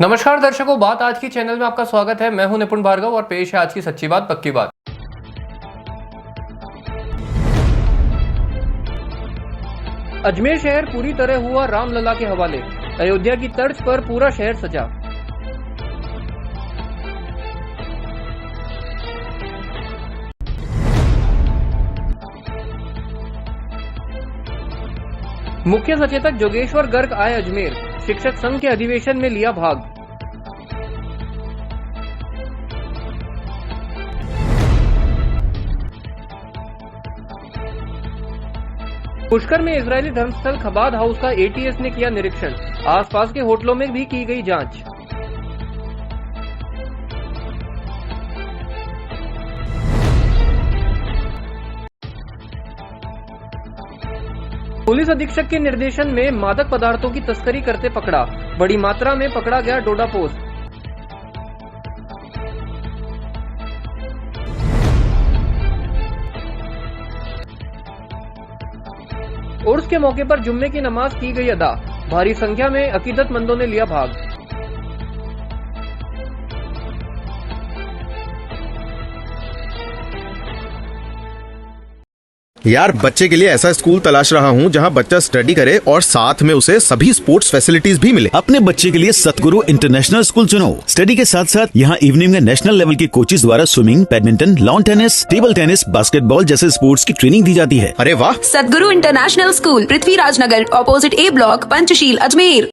नमस्कार दर्शकों, बात आज की चैनल में आपका स्वागत है। मैं हूं निपुण भार्गव और पेश है आज की सच्ची बात पक्की बात। अजमेर शहर पूरी तरह हुआ रामलला के हवाले। अयोध्या की तर्ज पर पूरा शहर सजा। मुख्य सचेतक जोगेश्वर गर्ग आए अजमेर। शिक्षक संघ के अधिवेशन में लिया भाग। पुष्कर में इजरायली धर्मस्थल खबाद हाउस का एटीएस ने किया निरीक्षण। आसपास के होटलों में भी की गई जांच। पुलिस अधीक्षक के निर्देशन में मादक पदार्थों की तस्करी करते पकड़ा। बड़ी मात्रा में पकड़ा गया डोडा पोस्ट। उर्स के मौके पर जुम्मे की नमाज की गई अदा। भारी संख्या में अकीदतमंदों ने लिया भाग। यार, बच्चे के लिए ऐसा स्कूल तलाश रहा हूँ जहाँ बच्चा स्टडी करे और साथ में उसे सभी स्पोर्ट्स फैसिलिटीज भी मिले। अपने बच्चे के लिए सतगुरु इंटरनेशनल स्कूल चुनो। स्टडी के साथ साथ यहाँ इवनिंग में नेशनल लेवल के कोचेज द्वारा swimming, badminton, lawn tennis, table tennis, basketball जैसे स्पोर्ट्स की ट्रेनिंग दी जाती है। अरे वाह! सतगुरु इंटरनेशनल स्कूल, पृथ्वीराज नगर, ऑपोजिट ए ब्लॉक, पंचशील, अजमेर।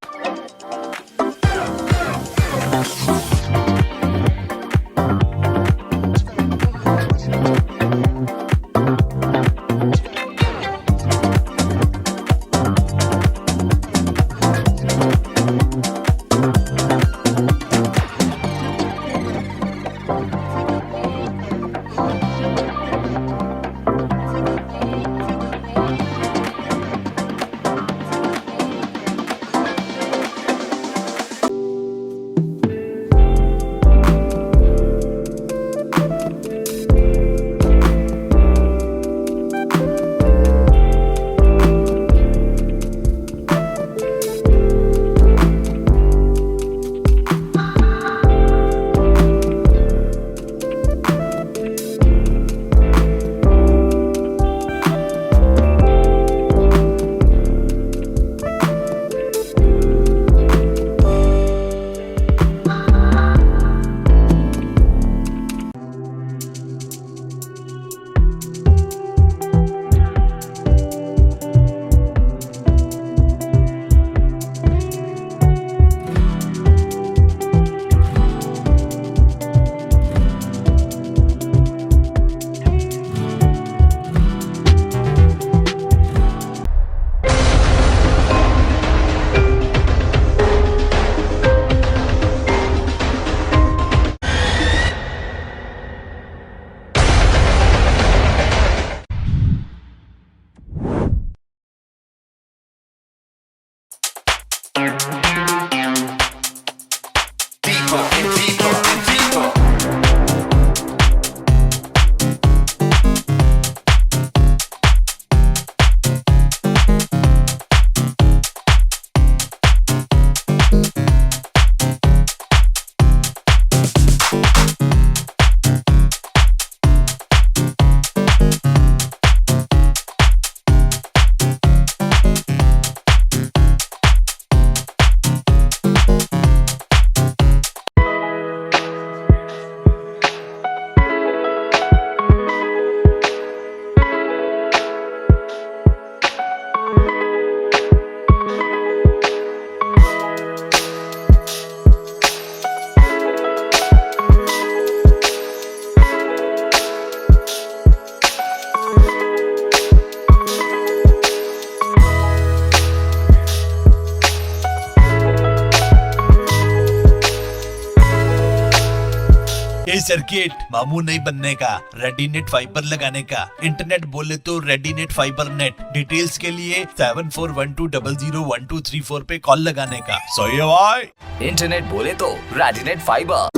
ये सर्किट मामू नहीं बनने का, रेडीनेट फाइबर लगाने का। इंटरनेट बोले तो रेडीनेट फाइबर नेट। डिटेल्स के लिए 7412001234 पे कॉल लगाने का। सही है भाई। इंटरनेट बोले तो रेडीनेट फाइबर।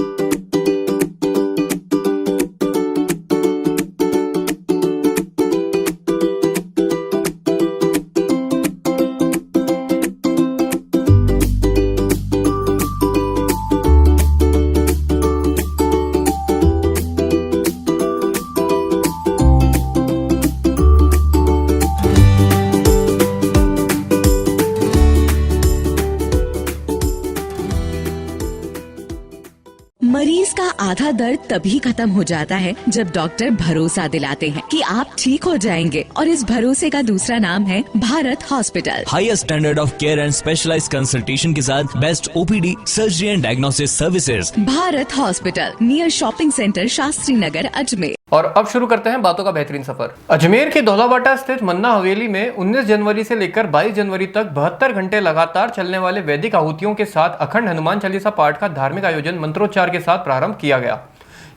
मरीज का आधा दर्द तभी खत्म हो जाता है जब डॉक्टर भरोसा दिलाते हैं कि आप ठीक हो जाएंगे, और इस भरोसे का दूसरा नाम है Bharat hospital. Highest standard of care and specialised consultation के साथ best OPD, surgery and diagnosis services. Bharat hospital, near shopping centre, Shastri Nagar, Ajmer. और अब शुरू करते हैं बातों का बेहतरीन सफर। अजमेर के धौलाबाटा स्थित मन्ना हवेली में 19 जनवरी से लेकर 22 जनवरी तक 72 घंटे लगातार चलने वाले वैदिक आहुतियों के साथ अखंड हनुमान चालीसा पाठ का धार्मिक आयोजन मंत्रोच्चार के साथ प्रारंभ किया गया।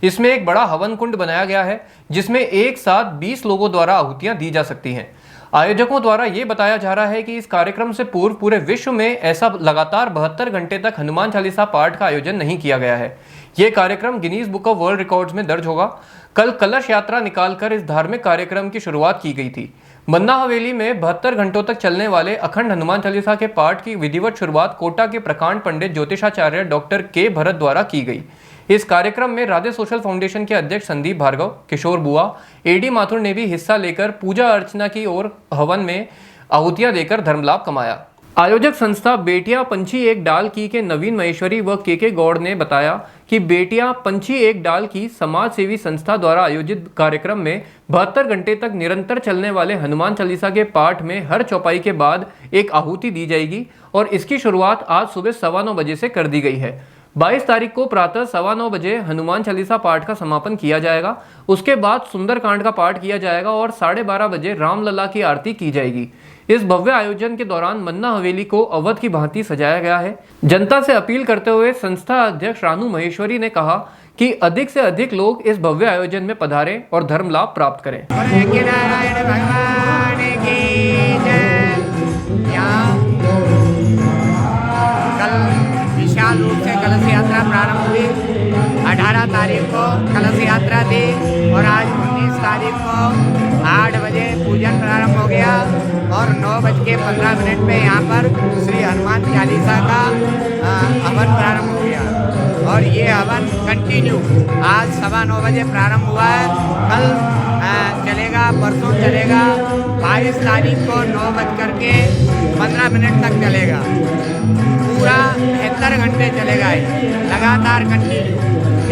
इसमें एक बड़ा हवन कुंड बनाया गया है जिसमें एक साथ 20 लोगों द्वारा आहुतियां दी जा सकती हैं। आयोजकों द्वारा ये बताया जा रहा है कि इस कार्यक्रम से पूर्व पूरे विश्व में ऐसा लगातार 72 घंटे तक हनुमान चालीसा पाठ का आयोजन नहीं किया गया है। ये कार्यक्रम Guinness book of world records में दर्ज होगा। कल कलश यात्रा निकालकर इस धार्मिक कार्यक्रम की शुरुआत की गई थी। मन्ना हवेली में 72 घंटों तक चलने वाले अखंड हनुमान चालीसा के पाठ की विधिवत शुरुआत कोटा के प्रकांड पंडित ज्योतिषाचार्य डॉक्टर के भरत द्वारा की गई। इस कार्यक्रम में राधे सोशल फाउंडेशन के अध्यक्ष संदीप भार्गव, किशोर बुआ, एडी माथुर ने भी हिस्सा लेकर पूजा अर्चना की और हवन में आहुतियां देकर धर्मलाभ कमाया। आयोजक संस्था बेटियां पंछी एक डाल की के नवीन महेश्वरी व के गौड़ ने बताया कि बेटियां पंछी एक डाल की समाज सेवी संस्था द्वारा आयोजित कार्यक्रम में 72 घंटे तक निरंतर चलने वाले हनुमान चालीसा के पाठ में हर चौपाई के बाद एक आहुति दी जाएगी और इसकी शुरुआत आज सुबह 9:15 बजे से कर दी गई है। 22 तारीख को प्रातः 9:15 बजे हनुमान चालीसा पाठ का समापन किया जाएगा। उसके बाद सुंदरकांड का पाठ किया जाएगा और 12:30 बजे रामलला की आरती की जाएगी। इस भव्य आयोजन के दौरान मन्ना हवेली को अवध की भांति सजाया गया है। जनता से अपील करते हुए संस्था अध्यक्ष रानू महेश्वरी ने कहा कि अधिक से अधिक लोग इस भव्य आयोजन में पधारें और धर्म लाभ प्राप्त करें। विशाल रूप से कलश यात्रा प्रारंभ हुई। 18 तारीख को कलश यात्रा थी और आज 19 तारीख को 8 बजे पूजन प्रारंभ हो गया और 9:15 पे यहाँ पर श्री हनुमान चालीसा का हवन प्रारंभ हो गया और ये हवन कंटिन्यू आज 9:15 बजे प्रारंभ हुआ है। कल चलेगा, परसों चलेगा, 22 तारीख को 9:15 तक चलेगा। पूरा 72 घंटे चलेगा लगातार कंटिन्यू।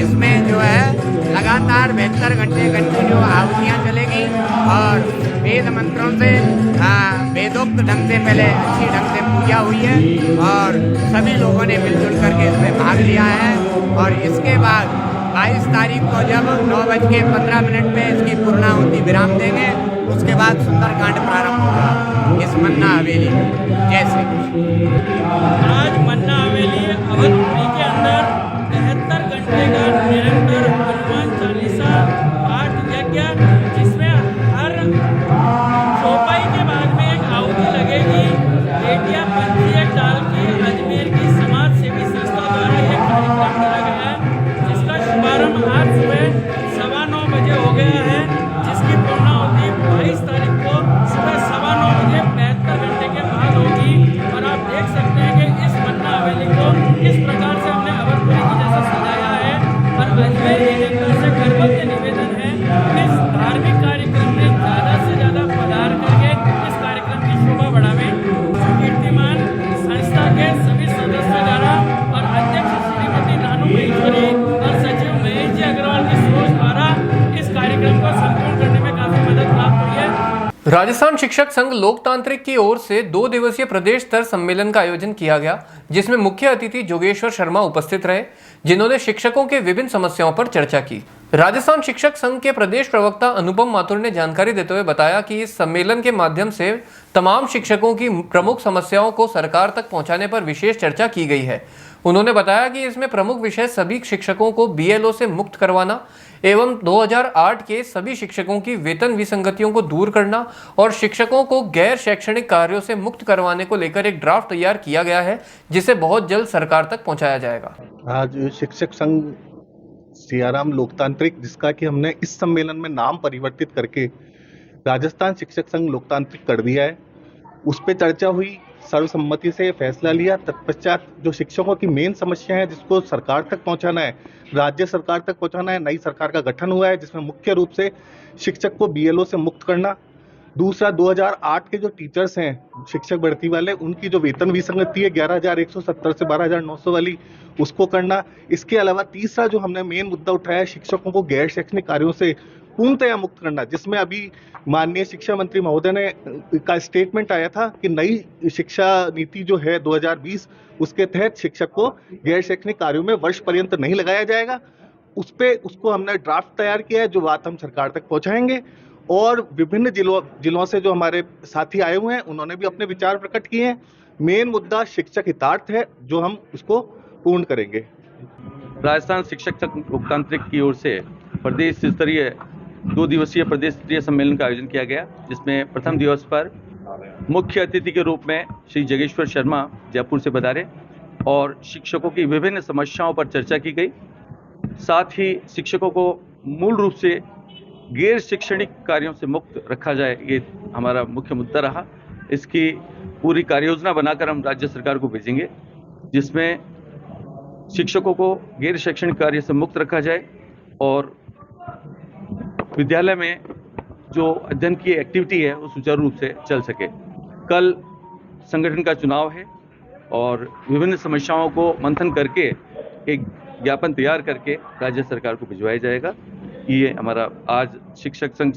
इसमें जो है लगातार 72 घंटे कंटिन्यू आहुतियाँ चलेगी और वेद मंत्रों से वेदोक्त ढंग से पहले अच्छी ढंग से पूजा हुई है और सभी लोगों ने मिलजुल करके इसमें भाग लिया है। और इसके बाद 22 तारीख को जब 9:15 पे इसकी पूर्णाहुति विराम देंगे, उसके बाद सुंदरकांड प्रारंभ होगा इस मन्ना हवेली में। जय श्री कृष्ण। आज मन्ना हवेली अवधपुरी के अंदर 73 घंटे का निरंतर हनुमान चालीसा पाठ यज्ञ, जिसमें हर चौपाई के बाद में एक आहुति लगेगी। बेटियां पंछी एक डाल की अजमेर की समाज सेवी संस्था द्वारा यह कार्यक्रम किया गया है, जिसका शुभारंभ आज सुबह 9:15 बजे हो गया है, जिसकी पूर्णाहुति 22 तारीख को सुबह 9:15 बजे 72 घंटे के बाद होगी। और आप देख सकते हैं कि इस मन्ना हवेली को किस प्रकार से हमने अवधपुरी की जैसा सजाया है। और अजमेर की जनता से गर्व के निवेदन है इस धार्मिक कार्यक्रम में ज़्यादा से ज़्यादा पधार करके इस कार्यक्रम की शोभा बढ़ावे। कीर्तिमान संस्था के सभी सदस्यों द्वारा और अध्यक्ष श्रीमती रानू महेश्वरी और सचिव महेश जी अग्रवाल की सोच द्वारा इस कार्यक्रम को संपूर्ण करने में काफी मदद प्राप्त हुई है। राजस्थान शिक्षक संघ लोकतांत्रिक की ओर से 2 दिवसीय प्रदेश स्तर सम्मेलन का आयोजन किया गया, जिसमें मुख्य अतिथि जोगेश्वर शर्मा उपस्थित रहे, जिन्होंने शिक्षकों के विभिन्न समस्याओं पर चर्चा की। राजस्थान शिक्षक संघ के प्रदेश प्रवक्ता अनुपम माथुर ने जानकारी देते हुए बताया कि इस सम्मेलन के माध्यम से तमाम शिक्षकों की प्रमुख समस्याओं को सरकार तक पहुंचाने पर विशेष चर्चा की गई है। उन्होंने बताया कि इसमें प्रमुख विषय सभी शिक्षकों को बीएलओ से मुक्त करवाना एवं 2008 के सभी शिक्षकों की वेतन विसंगतियों को दूर करना और शिक्षकों को गैर शैक्षणिक कार्यों से मुक्त करवाने को लेकर एक ड्राफ्ट तैयार किया गया है, जिसे बहुत जल्द सरकार तक पहुंचाया जाएगा। आज शिक्षक संघ सियाराम लोकतांत्रिक, जिसका कि हमने इस सम्मेलन में नाम परिवर्तित करके राजस्थान शिक्षक संघ लोकतांत्रिक कर दिया है, उस पर चर्चा हुई, सर्वसम्मति से फैसला लिया। तत्पश्चात जो शिक्षकों की मेन समस्या है जिसको सरकार तक पहुंचाना है, राज्य सरकार तक पहुंचाना है, नई सरकार का गठन हुआ है, जिसमें मुख्य रूप से शिक्षक को बीएलओ से मुक्त करना, दूसरा 2008 के जो टीचर्स हैं शिक्षक भर्ती वाले, उनकी जो वेतन विसंगति है 11,170 से 12,900 वाली, उसको करना। इसके अलावा तीसरा जो हमने मेन मुद्दा उठाया है, शिक्षकों को गैर शैक्षणिक कार्यों से पूर्णतया मुक्त करना, जिसमें अभी माननीय शिक्षा मंत्री महोदय ने का स्टेटमेंट आया था कि नई शिक्षा नीति जो है 2020, उसके तहत शिक्षक को गैर शैक्षणिक कार्यों में वर्ष पर्यंत नहीं लगाया जाएगा। उसको हमने ड्राफ्ट तैयार किया है, जो बात हम सरकार तक पहुंचाएंगे। और विभिन्न जिलों से जो हमारे साथी आए हुए हैं, उन्होंने भी अपने विचार प्रकट किए हैं। मेन मुद्दा शिक्षक हितार्थ है, जो हम उसको पूर्ण करेंगे। राजस्थान शिक्षक संघ लोकतांत्रिक की ओर से प्रदेश स्तरीय 2 दिवसीय प्रदेश स्तरीय सम्मेलन का आयोजन किया गया, जिसमें प्रथम दिवस पर मुख्य अतिथि के रूप में श्री जगेश्वर शर्मा जयपुर से पधारे और शिक्षकों की विभिन्न समस्याओं पर चर्चा की गई। साथ ही शिक्षकों को मूल रूप से गैर शैक्षणिक कार्यों से मुक्त रखा जाए, ये हमारा मुख्य मुद्दा रहा। इसकी पूरी कार्ययोजना बनाकर हम राज्य सरकार को भेजेंगे, जिसमें शिक्षकों को गैर शैक्षणिक कार्य से मुक्त रखा जाए और विद्यालय में जो अध्ययन की एक्टिविटी है वो सुचारू रूप से चल सके। कल संगठन का चुनाव है और विभिन्न समस्याओं को मंथन करके एक ज्ञापन तैयार करके राज्य सरकार को भिजवाया जाएगा। ये हमारा आज शिक्षक संघ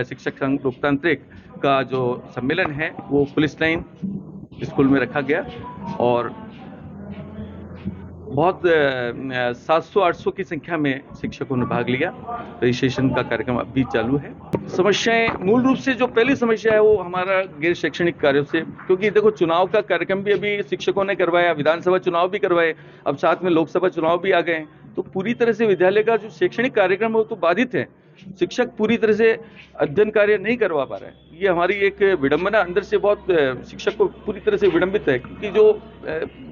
शिक्षक संघ लोकतांत्रिक का जो सम्मेलन है वो पुलिस लाइन स्कूल में रखा गया और बहुत 700-800 की संख्या में शिक्षकों ने भाग लिया। रजिस्ट्रेशन का कार्यक्रम अभी चालू है। समस्याएं मूल रूप से जो पहली समस्या है वो हमारा गैर शैक्षणिक कार्यों से, क्योंकि देखो चुनाव का कार्यक्रम भी अभी शिक्षकों ने करवाया, विधानसभा चुनाव भी करवाए, अब साथ में लोकसभा चुनाव भी आ गए, तो पूरी तरह से विद्यालय का जो शैक्षणिक कार्यक्रम है वो तो बाधित है। शिक्षक पूरी तरह से अध्ययन कार्य नहीं करवा पा रहे हैं। ये हमारी एक विडंबना अंदर से बहुत शिक्षक को पूरी तरह से विडंबित है, क्योंकि जो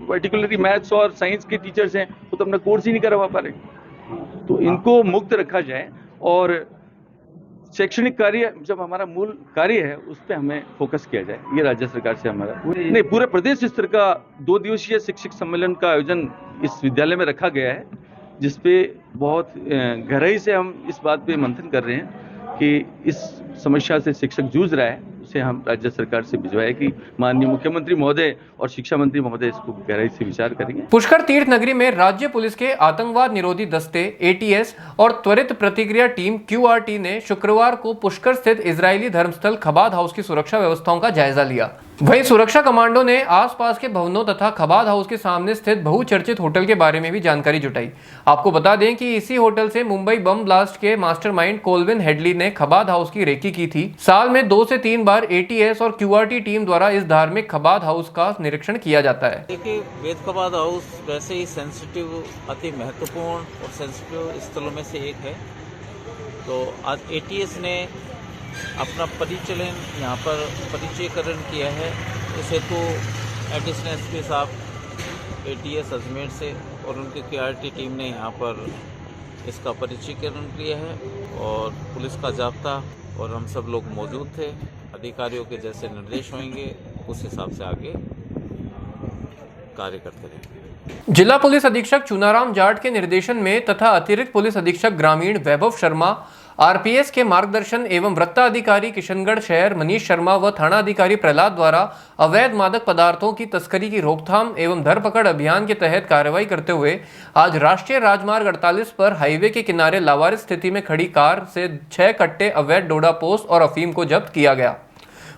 पर्टिकुलरली मैथ्स और साइंस के टीचर्स हैं वो तो अपना कोर्स ही नहीं करवा पा रहे। तो इनको मुक्त रखा जाए और शैक्षणिक कार्य जब हमारा मूल कार्य है उस पर हमें फोकस किया जाए, ये राज्य सरकार से हमारा नहीं। पूरे प्रदेश स्तर का 2 दिवसीय शिक्षक सम्मेलन का आयोजन इस विद्यालय में रखा गया है, जिसपे बहुत गहराई से हम इस बात पे मंथन कर रहे हैं कि इस समस्या से शिक्षक जूझ रहा है, उसे हम राज्य सरकार से भिजवाए कि माननीय मुख्यमंत्री महोदय और शिक्षा मंत्री महोदय इसको गहराई से विचार करेंगे। पुष्कर तीर्थ नगरी में राज्य पुलिस के आतंकवाद निरोधी दस्ते ATS और त्वरित प्रतिक्रिया टीम QRT ने शुक्रवार को पुष्कर स्थित इजरायली धर्मस्थल खबाद हाउस की सुरक्षा व्यवस्थाओं का जायजा लिया। वहीं सुरक्षा कमांडो ने आसपास के भवनों तथा खबाद हाउस के सामने स्थित बहुचर्चित होटल के बारे में भी जानकारी जुटाई। आपको बता दें कि इसी होटल से मुंबई बम ब्लास्ट के मास्टरमाइंड कोल्विन हेडली ने खबाद हाउस की रेकी की थी। साल में 2 से 3 बार ATS और QRT टीम द्वारा इस धार्मिक खबाद हाउस का निरीक्षण किया जाता है। देखिए, वेद खबाद हाउस वैसे ही सेंसिटिव, अति महत्वपूर्ण और सेंसिटिव स्थलों में से एक है। तो आज ATS ने अपना परिचलन यहाँ पर परिचयकरण किया है। इस हेतु एडिशनल SP साहब ATS अजमेर से और उनकी QRT टीम ने यहाँ पर इसका परिचयकरण किया है और पुलिस का जाब्ता और हम सब लोग मौजूद थे। अधिकारियों के जैसे निर्देश होंगे उस हिसाब से आगे कार्य करते रहेंगे। जिला पुलिस अधीक्षक चुनाराम जाट के निर्देशन में तथा अतिरिक्त पुलिस अधीक्षक ग्रामीण वैभव शर्मा, RPS के मार्गदर्शन एवं वृत्ताधिकारी किशनगढ़ शहर मनीष शर्मा व थाना अधिकारी प्रहलाद द्वारा अवैध मादक पदार्थों की तस्करी की रोकथाम एवं धरपकड़ अभियान के तहत कार्रवाई करते हुए आज राष्ट्रीय राजमार्ग 48 पर हाईवे के किनारे लावारिस स्थिति में खड़ी कार से 6 कट्टे अवैध डोडा पोस्ट और अफीम को जब्त किया गया।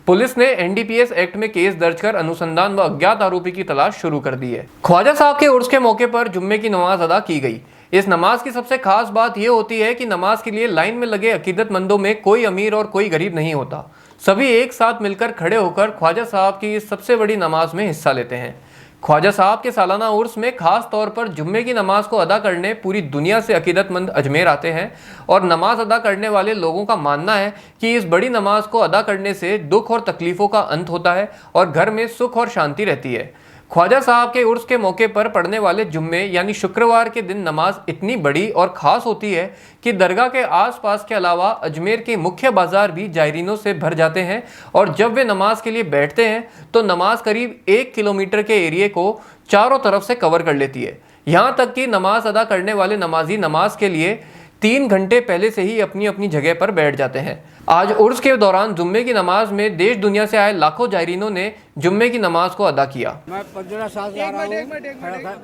पुलिस ने NDPS एक्ट में केस दर्ज कर अनुसंधान व अज्ञात आरोपी की तलाश शुरू कर दी है। ख्वाजा साहब के उर्स के मौके पर जुम्मे की नमाज अदा की गई। इस नमाज की सबसे खास बात यह होती है कि नमाज के लिए लाइन में लगे अकीदतमंदों में कोई अमीर और कोई गरीब नहीं होता। सभी एक साथ मिलकर खड़े होकर ख्वाजा साहब की इस सबसे बड़ी नमाज में हिस्सा लेते हैं। ख्वाजा साहब के सालाना उर्स में खास तौर पर जुम्मे की नमाज को अदा करने पूरी दुनिया से अकीदतमंद अजमेर आते हैं और नमाज अदा करने वाले लोगों का मानना है कि इस बड़ी नमाज को अदा करने से दुख और तकलीफों का अंत होता है और घर में सुख और शांति रहती है। ख्वाजा साहब के उर्स के मौके पर पढ़ने वाले जुम्मे यानी शुक्रवार के दिन नमाज इतनी बड़ी और ख़ास होती है कि दरगाह के आसपास के अलावा अजमेर के मुख्य बाजार भी जायरीनों से भर जाते हैं और जब वे नमाज के लिए बैठते हैं तो नमाज करीब 1 किलोमीटर के एरिए को चारों तरफ से कवर कर लेती है। यहाँ तक कि नमाज अदा करने वाले नमाजी नमाज के लिए 3 घंटे पहले से ही अपनी अपनी जगह पर बैठ जाते हैं। आज उर्स के दौरान जुम्मे की नमाज में देश दुनिया से आए लाखों जायरीनों ने जुम्मे की नमाज को अदा किया। मैं 15 साल से आ रहा हूँ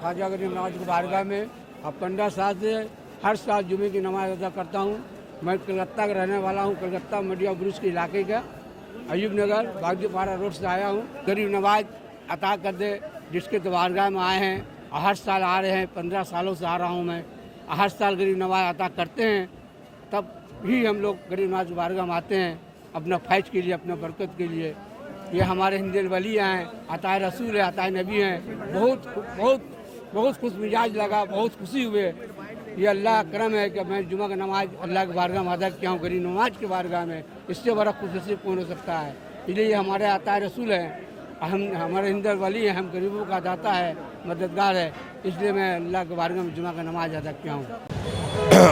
ख्वाजा गरीब नवाज की बारगाह में। अब 15 साल से हर साल जुम्मे की नमाज अदा करता हूँ। मैं कलकत्ता का रहने वाला हूँ, कलकत्ता मीडिया ब्रिज के इलाके का, अयूब नगर बागीपारा रोड से आया हूँ। गरीब नवाज अता कर दे जिसके बारगाह में आए हैं और हर साल आ रहे हैं। 15 सालों से आ रहा हूँ मैं। हर साल गरीब नवाज अता करते हैं, तब भी हम लोग गरीब नवाज बारगाह में आते हैं अपना फैज के लिए, अपना बरकत के लिए। ये हमारे हिंदे वली हैं, अताए रसूल है, अताए नबी हैं। बहुत बहुत बहुत खुश मिजाज लगा, बहुत खुशी हुए। ये अल्लाह का करम है कि मैं जुमा का नमाज अल्लाह के बारगाह में अदा किया हूँ, गरीब नवाज के बारगाह में। इससे बड़ा खुश नसीब कौन हो सकता है। इसलिए ये हमारे अताए रसूल हैं, हम हमारे हिंदे वली हैं, हम गरीबों का दाता है, मददगार है। इसलिए मैं अल्लाह के बारगाह में जुमा का नमाज अदा किया हूँ।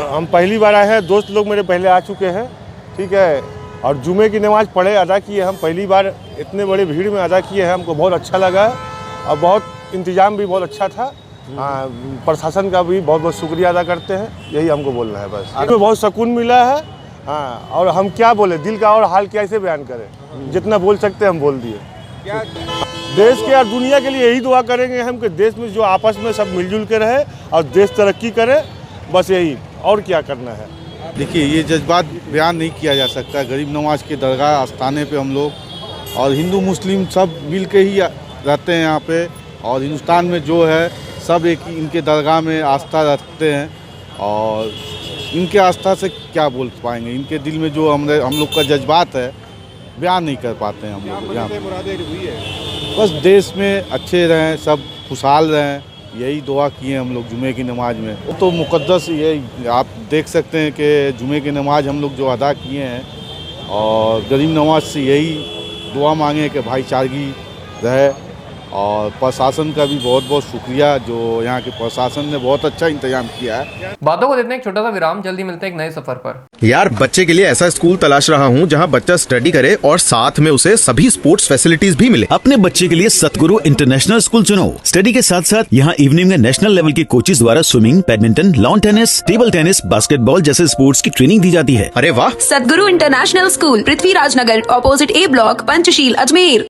हम पहली बार आए हैं, दोस्त लोग मेरे पहले आ चुके हैं, ठीक है, और जुमे की नमाज़ पढ़े अदा किए। हम पहली बार इतने बड़े भीड़ में अदा किए हैं, हमको बहुत अच्छा लगा और बहुत इंतज़ाम भी बहुत अच्छा था। प्रशासन का भी बहुत बहुत शुक्रिया अदा करते हैं। यही हमको बोलना है बस। हमें बहुत सुकून मिला है। हाँ, और हम क्या बोले, दिल का और हाल कैसे बयान करें, जितना बोल सकते हैं हम बोल दिए। देश के और दुनिया के लिए यही दुआ करेंगे हम कि देश में जो आपस में सब मिलजुल के रहे और देश तरक्की करे, बस यही, और क्या करना है। देखिए, ये जज्बात बयान नहीं किया जा सकता। गरीब नवाज के दरगाह आस्थाने पे हम लोग और हिंदू मुस्लिम सब मिल के ही रहते हैं यहाँ पे, और हिंदुस्तान में जो है सब एक इनके दरगाह में आस्था रखते हैं। और इनके आस्था से क्या बोल पाएंगे, इनके दिल में जो हम लोग का जज्बात है बयान नहीं कर पाते हैं हम लोग। यहाँ बस देश में अच्छे रहें, सब खुशहाल रहें, यही दुआ किए हम लोग जुमे की नमाज में। तो मुक़द्दस ये आप देख सकते हैं कि जुमे की नमाज हम लोग जो अदा किए हैं, और गरीब नवाज से यही दुआ मांगे कि भाईचारगी रहे। और प्रशासन का भी बहुत बहुत शुक्रिया, जो यहाँ के प्रशासन ने बहुत अच्छा इंतजाम किया है। बातों को देते हैं एक छोटा सा विराम, जल्दी मिलते हैं एक नए सफर पर। यार, बच्चे के लिए ऐसा स्कूल तलाश रहा हूँ जहाँ बच्चा स्टडी करे और साथ में उसे सभी स्पोर्ट्स फैसिलिटीज भी मिले। अपने बच्चे के लिए सतगुरु इंटरनेशनल स्कूल चुनो। स्टडी के साथ साथ यहाँ इवनिंग में नेशनल लेवल के कोचेज द्वारा swimming, badminton, lawn tennis, table tennis, basketball जैसे स्पोर्ट्स की ट्रेनिंग दी जाती है। अरे वाह! सतगुरु इंटरनेशनल स्कूल, पृथ्वीराज नगर, ऑपोजिट ए ब्लॉक, पंचशील, अजमेर।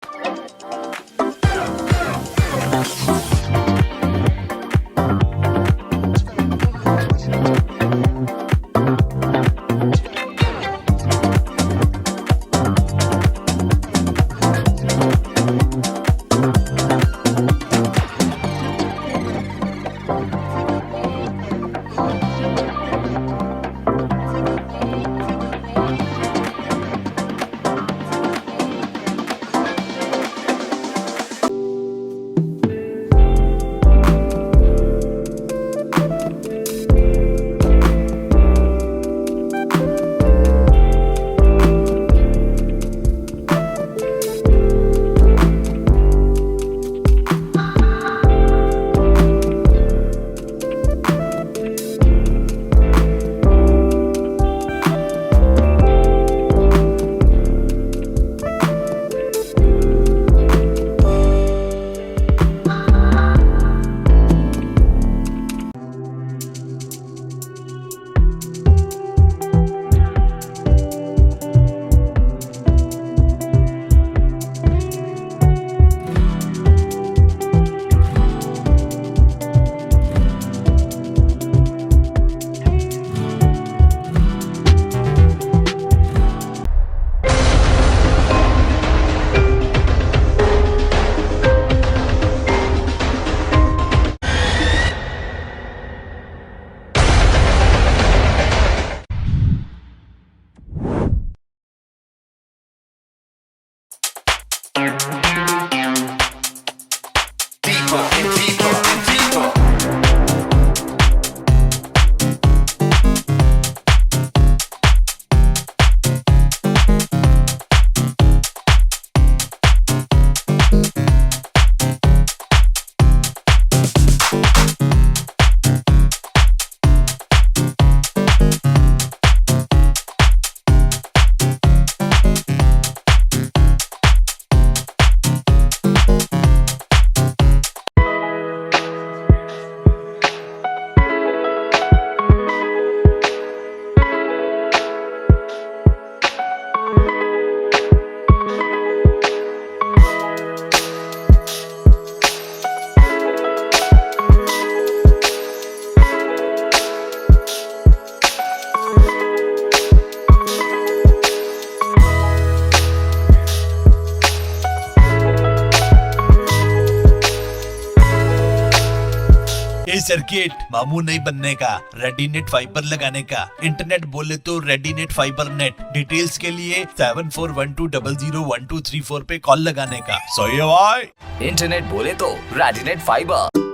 ये सर्किट मामू नहीं बनने का, रेडीनेट फाइबर लगाने का। इंटरनेट बोले तो रेडीनेट फाइबर नेट। डिटेल्स के लिए 7412001234 पे कॉल लगाने का। सही है भाई। इंटरनेट बोले तो रेडिनेट फाइबर।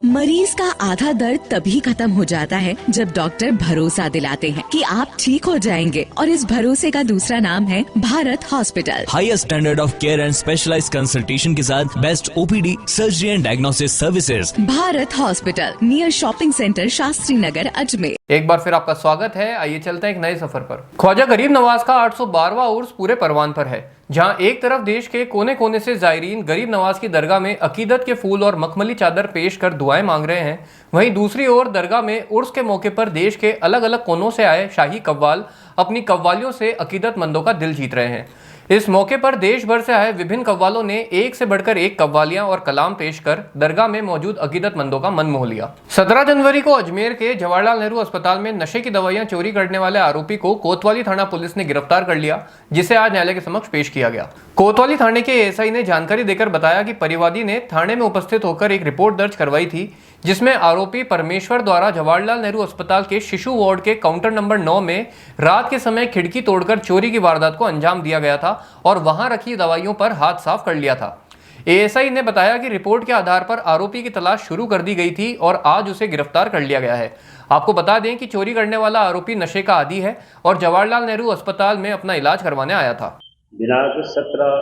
मरीज का आधा दर्द तभी खत्म हो जाता है जब डॉक्टर भरोसा दिलाते हैं कि आप ठीक हो जाएंगे, और इस भरोसे का दूसरा नाम है Bharat hospital. Highest standard of care and specialised consultation के साथ best OPD, surgery and diagnosis services. Bharat hospital, near shopping centre, Shastri Nagar, Ajmer. एक बार फिर आपका स्वागत है। आइए चलते हैं एक नए सफर पर। ख्वाजा गरीब नवाज का 812वां उर्स पूरे परवान पर है, जहां एक तरफ देश के कोने कोने से जायरीन गरीब नवाज की दरगाह में अकीदत के फूल और मखमली चादर पेश कर दुआएं मांग रहे हैं, वहीं दूसरी ओर दरगाह में उर्स के मौके पर देश के अलग अलग कोनों से आए शाही कव्वाल अपनी कव्वालियों से अकीदतमंदों का दिल जीत रहे हैं। इस मौके पर देश भर से आए विभिन्न कव्वालों ने एक से बढ़कर एक कव्वालियां और कलाम पेश कर दरगाह में मौजूद अकीदतमंदों का मन मोह लिया। 17 जनवरी को अजमेर के जवाहरलाल नेहरू अस्पताल में नशे की दवाइयां चोरी करने वाले आरोपी को कोतवाली थाना पुलिस ने गिरफ्तार कर लिया, जिसे आज न्यायालय के समक्ष पेश किया गया। कोतवाली थाने के एएसआई ने जानकारी देकर बताया कि परिवादी ने थाने में उपस्थित होकर एक रिपोर्ट दर्ज करवाई थी, जिसमें आरोपी परमेश्वर द्वारा जवाहरलाल नेहरू अस्पताल के शिशु वार्ड के काउंटर नंबर 9 में रात के समय खिड़की तोड़कर चोरी की वारदात को अंजाम दिया गया था और वहां रखी दवाइयों पर हाथ साफ कर लिया था। एएसआई ने बताया कि रिपोर्ट के आधार पर आरोपी की तलाश शुरू कर दी गई थी और आज उसे गिरफ्तार कर लिया गया है। आपको बता दें कि चोरी करने वाला आरोपी नशे का आदी है और जवाहरलाल नेहरू अस्पताल में अपना इलाज करवाने आया था। दिनांक 17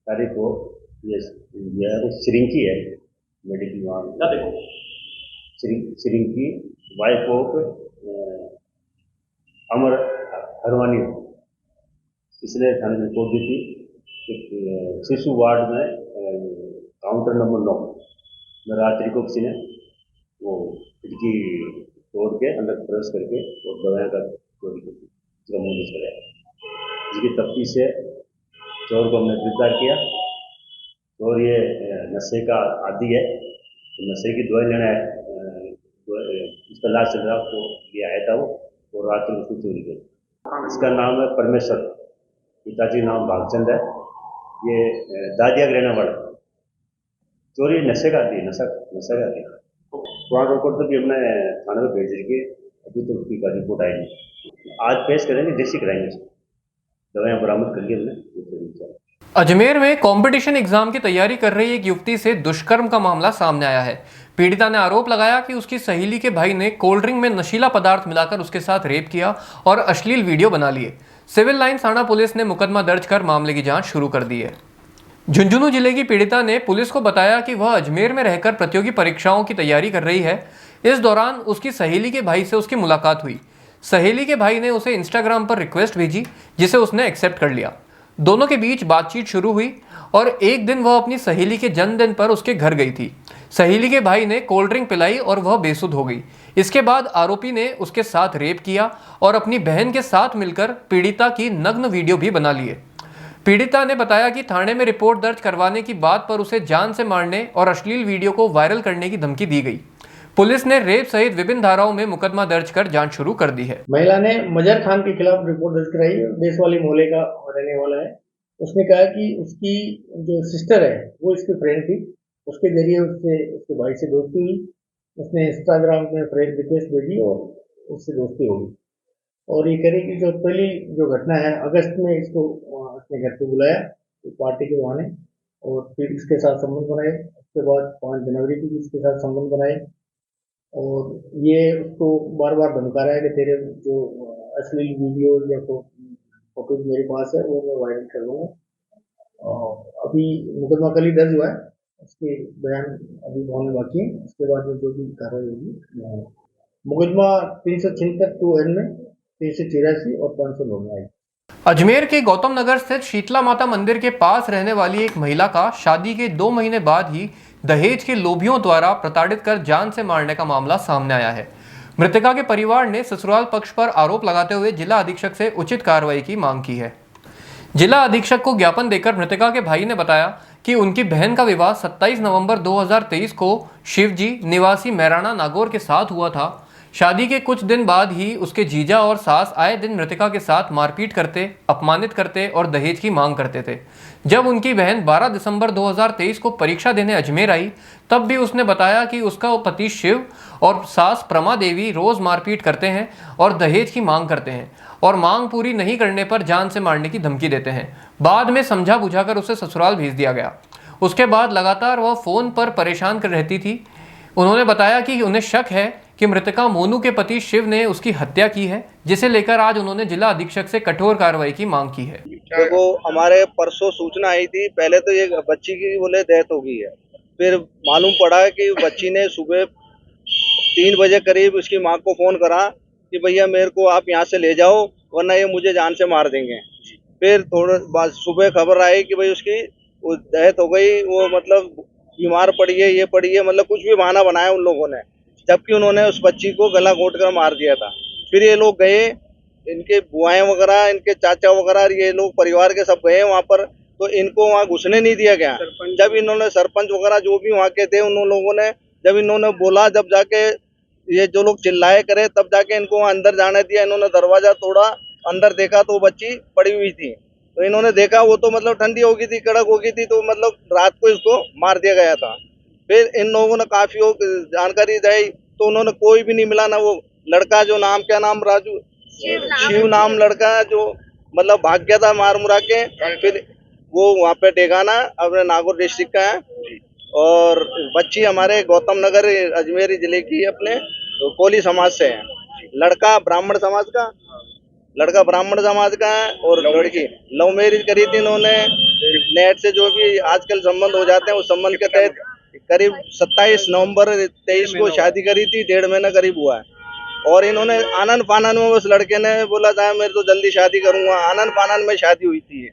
तारीख को ये श्रिंकी है मेडिकल वहाँ श्रिंकी वाइफ ऑफ अमर हरवानी, इसने थाने में रिपोर्ट दी थी कि शिशु वार्ड में काउंटर नंबर 9 में रात्रि को किसी ने वो खिड़की तोड़ के अंदर प्रवेश करके और दवाएं का चोरी की, इसका मुंह कराया, जिसकी तफ्तीश से चोर को हमने गिरफ्तार किया। और ये नशे का आदी है, तो नशे की दवाई लेना है, उसका इलाज चल रहा तो ये आया था वो, और रात में उसको चोरी की। इसका नाम है परमेश्वर, पिताजी नाम भागचंद है, ये दादिया का रहने वाला। चोरी नशे का आदी, नशा का आदी। पुराना रिपोर्ट तो भी हमने थाने में भेज दी, अभी तो उसकी रिपोर्ट आई नहीं। आज पेश करेंगे, जैसी कराएंगे, दवाइयाँ बरामद करके हमने। अजमेर में कंपटीशन एग्जाम की तैयारी कर रही एक युवती से दुष्कर्म का मामला सामने आया है। पीड़िता ने आरोप लगाया कि उसकी सहेली के भाई ने कोल्ड ड्रिंक में नशीला पदार्थ मिलाकर उसके साथ रेप किया और अश्लील वीडियो बना लिए। सिविल लाइन थाना पुलिस ने मुकदमा दर्ज कर मामले की जांच शुरू कर दी है। झुंझुनू जिले की पीड़िता ने पुलिस को बताया कि वह अजमेर में रहकर प्रतियोगी परीक्षाओं की तैयारी कर रही है। इस दौरान उसकी सहेली के भाई से उसकी मुलाकात हुई। सहेली के भाई ने उसे इंस्टाग्राम पर रिक्वेस्ट भेजी, जिसे उसने एक्सेप्ट कर लिया। दोनों के बीच बातचीत शुरू हुई और एक दिन वह अपनी सहेली के जन्मदिन पर उसके घर गई थी। सहेली के भाई ने कोल्ड ड्रिंक पिलाई और वह बेसुध हो गई। इसके बाद आरोपी ने उसके साथ रेप किया और अपनी बहन के साथ मिलकर पीड़िता की नग्न वीडियो भी बना लिए। पीड़िता ने बताया कि थाने में रिपोर्ट दर्ज करवाने की बात पर उसे जान से मारने और अश्लील वीडियो को वायरल करने की धमकी दी गई। पुलिस ने रेप सहित विभिन्न धाराओं में मुकदमा दर्ज कर जांच शुरू कर दी है। महिला ने मजहर खान के खिलाफ रिपोर्ट दर्ज कराई है, देश वाली मोहल्ले का रहने वाला है। उसने कहा कि उसकी जो सिस्टर है वो इसकी फ्रेंड थी, उसके जरिए उसके भाई से दोस्ती हुई। उसने इंस्टाग्राम में फ्रेंड रिक्वेस्ट भेजी और उससे दोस्ती हो गई। और ये कह रही कि जो पहली जो घटना है अगस्त में इसको अपने घर पे बुलाया पार्टी के बहाने और फिर इसके साथ संबंध बनाए। उसके बाद 5 जनवरी को इसके साथ संबंध बनाए और ये उसको बार बार धमका रहा है कि तेरे जो अश्लील वीडियो या फोटोज मेरे पास है वो मैं वायरल कर लूँगा। अभी मुकदमा कल ही दर्ज हुआ है, उसके बयान अभी होने बाकी है। उसके बाद में जो भी कार्रवाई होगी, मुकदमा 376 2N में 383 और 509 में आएगी। अजमेर के गौतम नगर स्थित शीतला माता मंदिर के पास रहने वाली एक महिला का शादी के 2 महीने बाद ही दहेज के लोभियों द्वारा प्रताड़ित कर जान से मारने का मामला सामने आया है। मृतका के परिवार ने ससुराल पक्ष पर आरोप लगाते हुए जिला अधीक्षक से उचित कार्रवाई की मांग की है। जिला अधीक्षक को ज्ञापन देकर मृतका के भाई ने बताया कि उनकी बहन का विवाह 27 नवंबर 2023 को शिवजी निवासी मैराना नागौर के साथ हुआ था। शादी के कुछ दिन बाद ही उसके जीजा और सास आए दिन मृतका के साथ मारपीट करते, अपमानित करते और दहेज की मांग करते थे। जब उनकी बहन 12 दिसंबर 2023 को परीक्षा देने अजमेर आई, तब भी उसने बताया कि उसका पति शिव और सास प्रमा देवी रोज मारपीट करते हैं और दहेज की मांग करते हैं और मांग पूरी नहीं करने पर जान से मारने की धमकी देते हैं। बाद में समझा बुझाकर उसे ससुराल भेज दिया गया। उसके बाद लगातार वह फोन पर परेशान कर रहती थी। उन्होंने बताया कि उन्हें शक है कि मृतका मोनू के पति शिव ने उसकी हत्या की है, जिसे लेकर आज उन्होंने जिला अधीक्षक से कठोर कार्रवाई की मांग की है। देखो, हमारे परसों सूचना आई थी। पहले तो ये बच्ची की बोले डेथ हो गई है, फिर मालूम पड़ा कि बच्ची ने सुबह 3 बजे करीब उसकी माँ को फोन करा कि भैया मेरे को आप यहाँ से ले जाओ वरना ये मुझे जान से मार देंगे। फिर थोड़ा बाद सुबह खबर आई कि भाई उसकी डेथ हो गई, वो मतलब बीमार पड़ी है, ये पड़ी है, मतलब कुछ भी बहाना बनाया उन लोगों ने, जबकि उन्होंने उस बच्ची को गला घोट कर मार दिया था। फिर ये लोग गए, इनके बुआएं वगैरह, इनके चाचा वगैरह, ये लोग परिवार के सब गए वहाँ पर, तो इनको वहाँ घुसने नहीं दिया गया। जब इन्होंने सरपंच वगैरह जो भी वहाँ के थे उन लोगों ने जब इन्होंने बोला, जब जाके ये जो लोग चिल्लाए करे, तब जाके इनको वहाँ अंदर जाने दिया। इन्होंने दरवाजा तोड़ा, अंदर देखा तो वो बच्ची पड़ी हुई थी। तो इन्होंने देखा वो तो मतलब ठंडी हो गई थी, कड़क हो गई थी, तो मतलब रात को इसको मार दिया गया था। फिर इन लोगों ने काफी जानकारी दी तो उन्होंने कोई भी नहीं मिला, ना वो लड़का जो नाम क्या नाम राजू शिव नाम लड़का जो मतलब भाग गया था मार मुरा के। फिर वो वहाँ पे डेगाना अपने नागौर डिस्ट्रिक्ट का है और बच्ची हमारे गौतम नगर अजमेर जिले की अपने कोली समाज से है। लड़का ब्राह्मण समाज का है और लड़की लव मैरिज करी थी इन्होंने। नेट से जो भी आजकल संबंध हो जाते हैं उस संबंध के तहत करीब 27 नवंबर 23 को शादी करी थी, 1.5 महीना करीब हुआ है। और इन्होंने आनंद फानन में उस लड़के ने बोला था मेरे तो जल्दी शादी करूंगा, आनंद फानन में शादी हुई थी।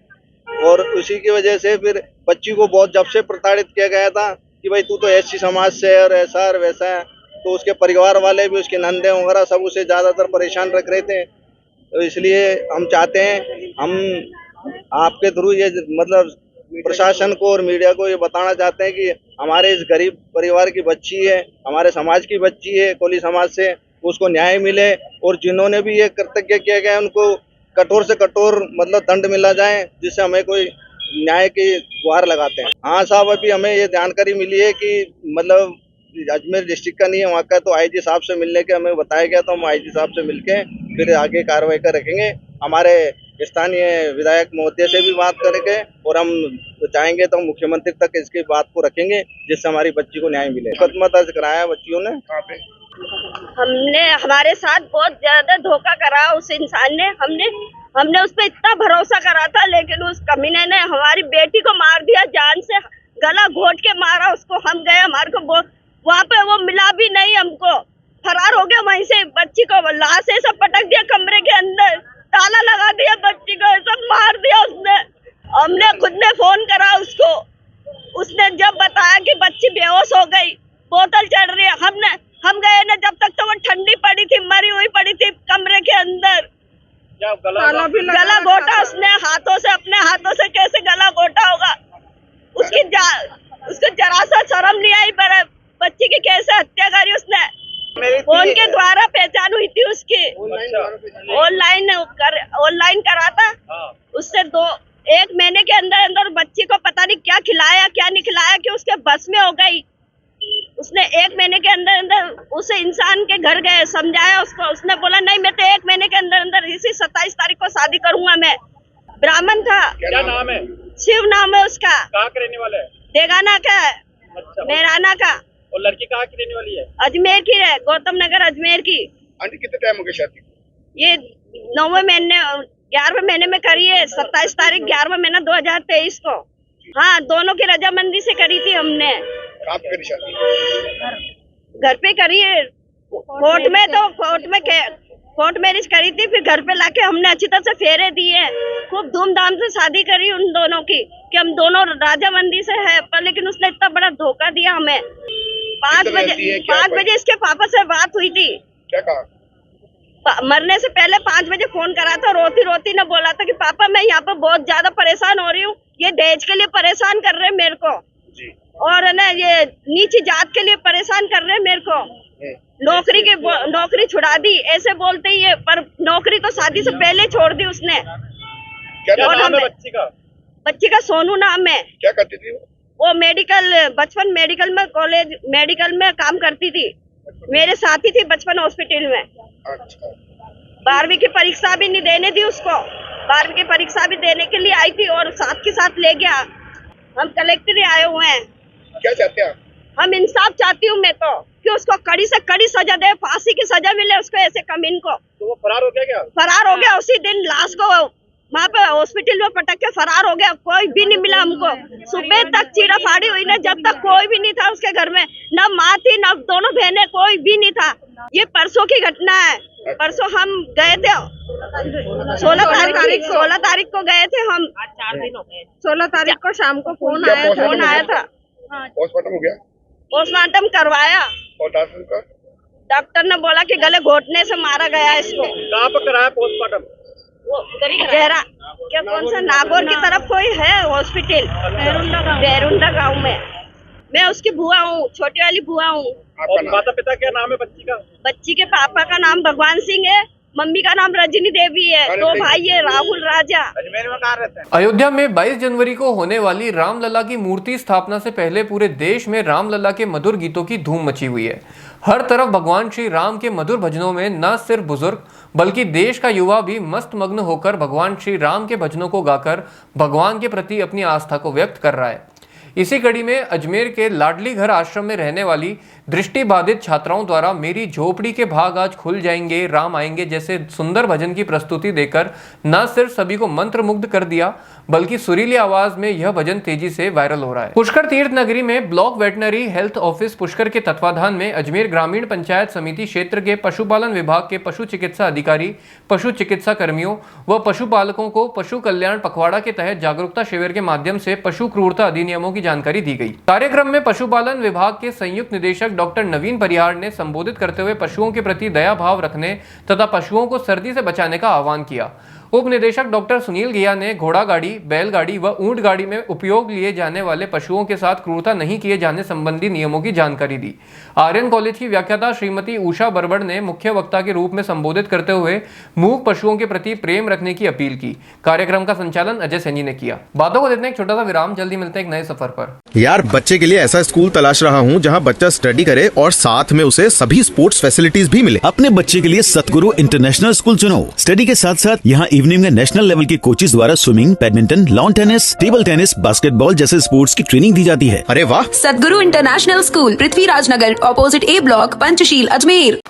और उसी की वजह से फिर बच्ची को बहुत जब से प्रताड़ित किया गया था कि भाई तू तो एससी समाज से और ऐसा और वैसा है। तो उसके परिवार वाले भी, उसके नंदे वगैरह सब उसे ज्यादातर परेशान रख रहे थे। तो इसलिए हम चाहते हैं, हम आपके थ्रू ये मतलब प्रशासन को और मीडिया को ये बताना चाहते हैं कि हमारे इस गरीब परिवार की बच्ची है, हमारे समाज की बच्ची है, कोली समाज से, उसको न्याय मिले और जिन्होंने भी ये कर्तव्य किया गया उनको कठोर से कठोर मतलब दंड मिला जाए, जिससे हमें कोई न्याय की गुहार लगाते हैं। हाँ साहब, अभी हमें ये जानकारी मिली है कि मतलब अजमेर डिस्ट्रिक्ट का नहीं है, वहाँ का तो आईजी साहब से मिलने के हमें बताया गया, तो हम आईजी साहब से मिलके फिर आगे कार्रवाई कर रखेंगे। हमारे स्थानीय विधायक महोदय से भी बात करेंगे और हम चाहेंगे तो मुख्यमंत्री तक इसकी बात को रखेंगे, जिससे हमारी बच्ची को न्याय मिले। मुकदमा दर्ज कराया बच्चियों ने। हमने हमारे साथ बहुत ज्यादा धोखा करा उस इंसान ने। हमने उस पर इतना भरोसा करा था, लेकिन उस कमीने ने हमारी बेटी को मार दिया, जान से गला घोट के मारा उसको। हम गए, हमारे को वहाँ पे वो मिला भी नहीं, हमको फरार हो गया वहीं से। बच्ची को लाश ऐसा पटक दिया कमरे के अंदर, ताला लगा दिया, बच्ची को ऐसा मार दिया उसने। हमने खुद ने फोन करा उसको, उसने जब बताया कि बच्ची बेहोश हो गई, बोतल चढ़ रही है, हम गए ना, जब तक तो वो ठंडी पड़ी थी, मरी हुई पड़ी थी कमरे के अंदर। गला घोटा उसने हाथों से, अपने हाथों से कैसे गला घोटा होगा। उसको जरा सा शर्म नहीं आई, पर बच्ची की कैसे हत्या करी उसने। फोन के द्वारा पहचान हुई थी उसकी, ऑनलाइन करा था उससे 1 महीने के अंदर बच्ची को पता नहीं क्या खिलाया क्या नहीं खिलाया कि उसके बस में हो गई। उसने 1 महीने के अंदर उस इंसान के घर गए, समझाया उसको, उसने बोला नहीं मैं तो 1 महीने के अंदर इसी 27 तारीख को शादी करूंगा। मैं ब्राह्मण था। क्या नाम है? शिव नाम है उसका। कहाँ के रहने वाला है? देगाना का है। अच्छा। मेराना का। और लड़की कहाँ की रहने वाली है? अजमेर की है, गौतम नगर अजमेर की। आंटी कितने टाइम हो गया शादी? ये 9वें महीने 11वें महीने में करी है, 27 तारीख 11वां महीना 2023 को। हाँ, दोनों की रजामंदी से करी थी हमने। कहाँ पे करी शादी? घर पे करी है। कोर्ट में कोर्ट मैरिज करी थी, फिर घर पे लाके हमने अच्छी तरह से फेरे दिए, खूब धूमधाम से शादी करी उन दोनों की कि हम दोनों राजामंदी से है, पर लेकिन उसने इतना बड़ा धोखा दिया हमें। 5 बजे इसके पापा से बात हुई थी। क्या कहा? मरने से पहले 5 बजे फोन करा था, रोती रोती ने बोला था कि पापा मैं यहाँ पे बहुत ज्यादा परेशान हो रही हूँ, ये दहेज के लिए परेशान कर रहे हैं मेरे को जी। और है ना ये नीची जात के लिए परेशान कर रहे हैं मेरे को, नौकरी छुड़ा दी ऐसे बोलते ही है, पर नौकरी तो शादी से पहले छोड़ दी उसने। क्या नाम है बच्ची का? बच्ची का सोनू नाम है। क्या करती थी वो मेडिकल, बचपन मेडिकल में, कॉलेज मेडिकल में काम करती थी, मेरे साथ ही थी बचपन हॉस्पिटल में। अच्छा। 12वीं की परीक्षा भी नहीं देने दी उसको, 12वीं की परीक्षा भी देने के लिए आई थी और साथ के साथ ले गया। हम कलेक्टर आए हुए हैं। क्या चाहते हैं? हम इंसाफ चाहती हूँ मैं तो, कि उसको कड़ी से कड़ी सजा दे, फांसी की सजा मिले उसको, ऐसे कमीन को। तो वो फरार हो गया क्या? फरार हो गया उसी दिन, लाश को वहाँ पे हॉस्पिटल में पटक के फरार हो गया, कोई भी नहीं मिला हमको। सुबह तक चीरा फाड़ी हुई ना, जब तक कोई भी नहीं था उसके घर में, न माँ थी न दोनों बहनें, कोई भी नहीं था। ये परसों की घटना है। परसों हम गए थे 16 तारीख को गए थे हम, 16 तारीख को शाम को फोन आया था। पोस्टमार्टम हो गया? पोस्टमार्टम करवाया और डॉक्टर ने बोला कि गले घोटने से मारा गया इसको। कहाँ पर कराया पोस्टमार्टम? जहरा क्या कौन सा नागौर की तरफ कोई है हॉस्पिटल, बैरुंडा गाँव में। मैं उसकी बुआ हूँ, छोटी वाली बुआ हूँ। और माता पिता क्या नाम है बच्ची का? बच्ची के पापा का नाम भगवान सिंह है, मम्मी का नाम रजनी देवी है, 2 भाई है राहुल राजा। अजमेर में कहाँ रहते हैं? अयोध्या में 22 जनवरी को होने वाली रामलला की मूर्ति स्थापना से पहले पूरे देश में रामलला के मधुर गीतों की धूम मची हुई है। हर तरफ भगवान श्री राम के मधुर भजनों में न सिर्फ बुजुर्ग बल्कि देश का युवा भी मस्त मग्न होकर भगवान श्री राम के भजनों को गाकर भगवान के प्रति अपनी आस्था को व्यक्त कर रहा है। इसी कड़ी में अजमेर के लाडली घर आश्रम में रहने वाली दृष्टिबाधित छात्राओं द्वारा मेरी झोपड़ी के भाग आज खुल जाएंगे, राम आएंगे जैसे सुंदर भजन की प्रस्तुति देकर न सिर्फ सभी को मंत्रमुग्ध कर दिया बल्कि सुरीली आवाज में यह भजन तेजी से वायरल हो रहा है। पुष्कर तीर्थ नगरी में block veterinary health office Pushkar के तत्वाधान में अजमेर ग्रामीण पंचायत समिति क्षेत्र के पशुपालन विभाग के पशु चिकित्सा अधिकारी, पशु चिकित्सा कर्मियों व पशुपालकों को पशु कल्याण पखवाड़ा के तहत जागरूकता शिविर के माध्यम से पशु क्रूरता अधिनियमों की जानकारी दी गई। कार्यक्रम में पशुपालन विभाग के संयुक्त निदेशक डॉक्टर नवीन परिहार ने संबोधित करते हुए पशुओं के प्रति दया भाव रखने तथा पशुओं को सर्दी से बचाने का आह्वान किया। उप निदेशक डॉक्टर सुनील गिया ने घोड़ा गाड़ी, बैलगाड़ी व ऊंट गाड़ी में उपयोग लिए जाने वाले पशुओं के साथ क्रूरता नहीं किए जाने संबंधी नियमों की जानकारी दी। आर्यन कॉलेज की व्याख्याता श्रीमती उषा बरबड़ ने मुख्य वक्ता के रूप में संबोधित करते हुए मूक पशुओं के प्रति प्रेम रखने की अपील की। कार्यक्रम का संचालन अजय सैनी ने किया। बातों को देते हैं एक छोटा सा विराम, जल्दी मिलते हैं एक नए सफर पर। यार बच्चे के लिए ऐसा स्कूल तलाश रहा हूँ जहाँ बच्चा स्टडी करे और साथ में उसे सभी स्पोर्ट्स फैसिलिटीज भी मिले। अपने बच्चे के लिए सतगुरु इंटरनेशनल स्कूल चुनो। स्टडी के साथ साथ यहाँ इवनिंग में नेशनल लेवल के कोचेज द्वारा swimming, badminton, lawn tennis, table tennis, basketball जैसे स्पोर्ट्स की ट्रेनिंग दी जाती है। अरे वाह! सतगुरु इंटरनेशनल स्कूल, पृथ्वीराज नगर, ऑपोजिट ए ब्लॉक, पंचशील, अजमेर।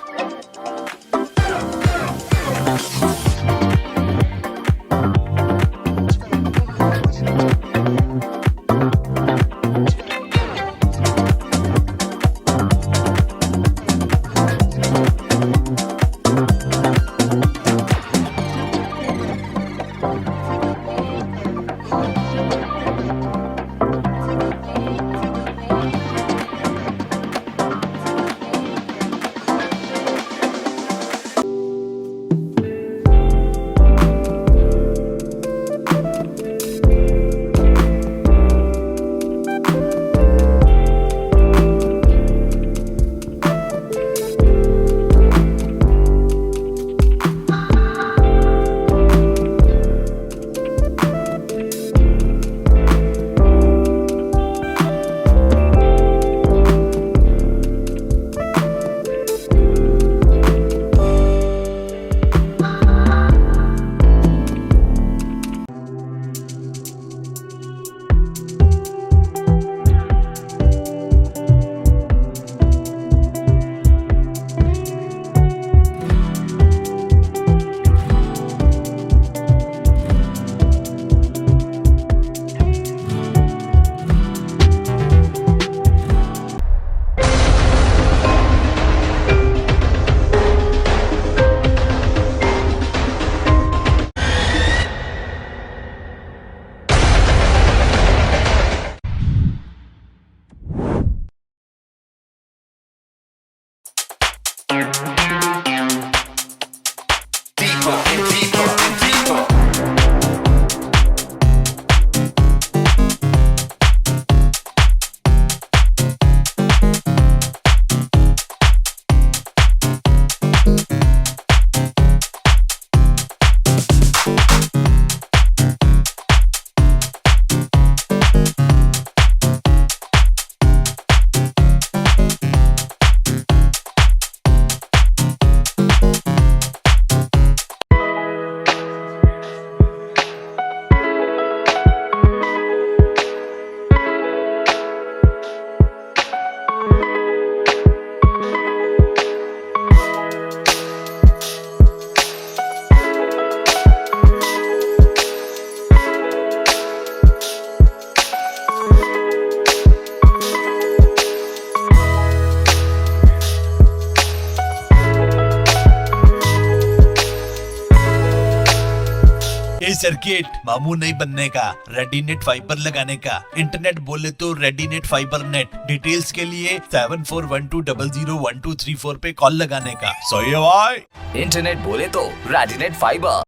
ये सर्किट मामू नहीं बनने का, रेडीनेट फाइबर लगाने का, इंटरनेट बोले तो रेडीनेट फाइबर नेट। डिटेल्स के लिए 7412001234 पे कॉल लगाने का। सही है भाई। इंटरनेट बोले तो रेडिनेट फाइबर।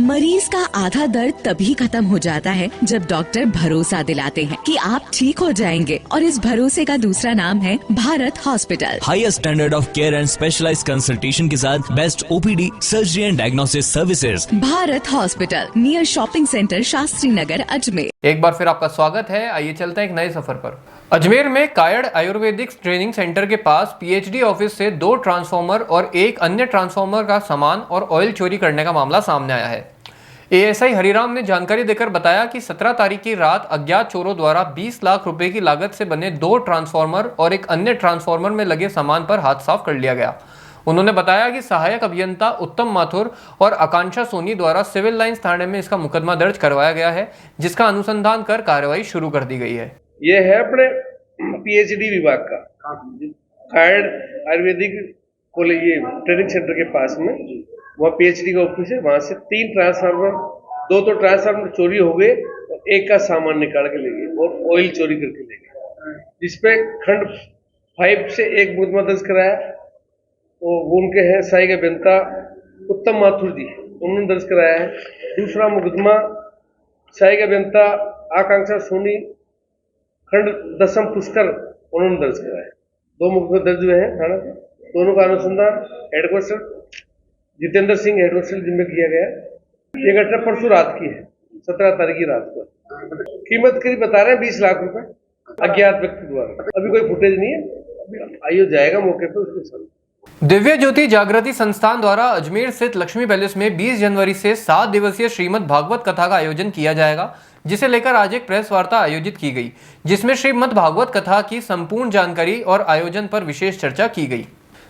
मरीज का आधा दर्द तभी खत्म हो जाता है जब डॉक्टर भरोसा दिलाते हैं कि आप ठीक हो जाएंगे, और इस भरोसे का दूसरा नाम है Bharat hospital. Highest standard of care and specialised consultation के साथ best OPD, surgery and diagnosis services. Bharat hospital, near shopping centre, Shastri Nagar, Ajmer. एक बार फिर आपका स्वागत है। आइए चलते हैं एक नए सफर पर। अजमेर में कायड़ आयुर्वेदिक ट्रेनिंग सेंटर के पास पीएचडी ऑफिस से 2 ट्रांसफार्मर और एक अन्य ट्रांसफार्मर का सामान और ऑयल चोरी करने का मामला सामने आया है। एएसआई हरिराम ने जानकारी देकर बताया कि 17 तारीख की रात अज्ञात चोरों द्वारा 20 लाख रुपए की लागत से बने 2 ट्रांसफार्मर और एक अन्य ट्रांसफार्मर में लगे सामान पर हाथ साफ कर लिया गया। उन्होंने बताया कि सहायक अभियंता उत्तम माथुर और आकांक्षा सोनी द्वारा सिविल लाइंस थाने में इसका मुकदमा दर्ज करवाया गया है, जिसका अनुसंधान कर कार्रवाई शुरू कर दी गई है। ये है अपने पीएचडी विभाग का कायड़ आयुर्वेदिक कॉलेज, ये ट्रेनिंग सेंटर के पास में वहाँ पीएचडी का ऑफिस है। वहाँ से 3 ट्रांसफार्मर, 2 तो ट्रांसफार्मर चोरी हो गए और एक का सामान निकाल के ले गए और ऑयल चोरी करके ले गए, जिसपे खंड 5 से एक मुकदमा दर्ज कराया। वो उनके हैं सहायक अभियंता उत्तम माथुर जी, उन्होंने दर्ज कराया है। दूसरा मुकदमा सहायक अभियंता आकांक्षा सोनी खंड 10 पुष्कर, उन्होंने दर्ज कराया है। 2 मुकदमे दर्ज हुए हैं थाना पे। दोनों का अनुसंधान हेडक्वार्टर जितेंद्र सिंह हेडक्वार्टर जिम्मे किया गया। ये घटना परसों रात की है, 17 तारीख की रात को। कीमत करीब बता रहे हैं 20 लाख रुपए अज्ञात व्यक्ति द्वारा। अभी कोई फुटेज नहीं है, आइयो जाएगा मौके पर उसके साथ। दिव्य ज्योति जागृति संस्थान द्वारा अजमेर स्थित लक्ष्मी पैलेस में 20 जनवरी से 7 दिवसीय श्रीमद् भागवत कथा का आयोजन किया जाएगा, जिसे लेकर आज एक प्रेस वार्ता आयोजित की गई, जिसमें श्रीमद् भागवत कथा की संपूर्ण जानकारी और आयोजन पर विशेष चर्चा की गई।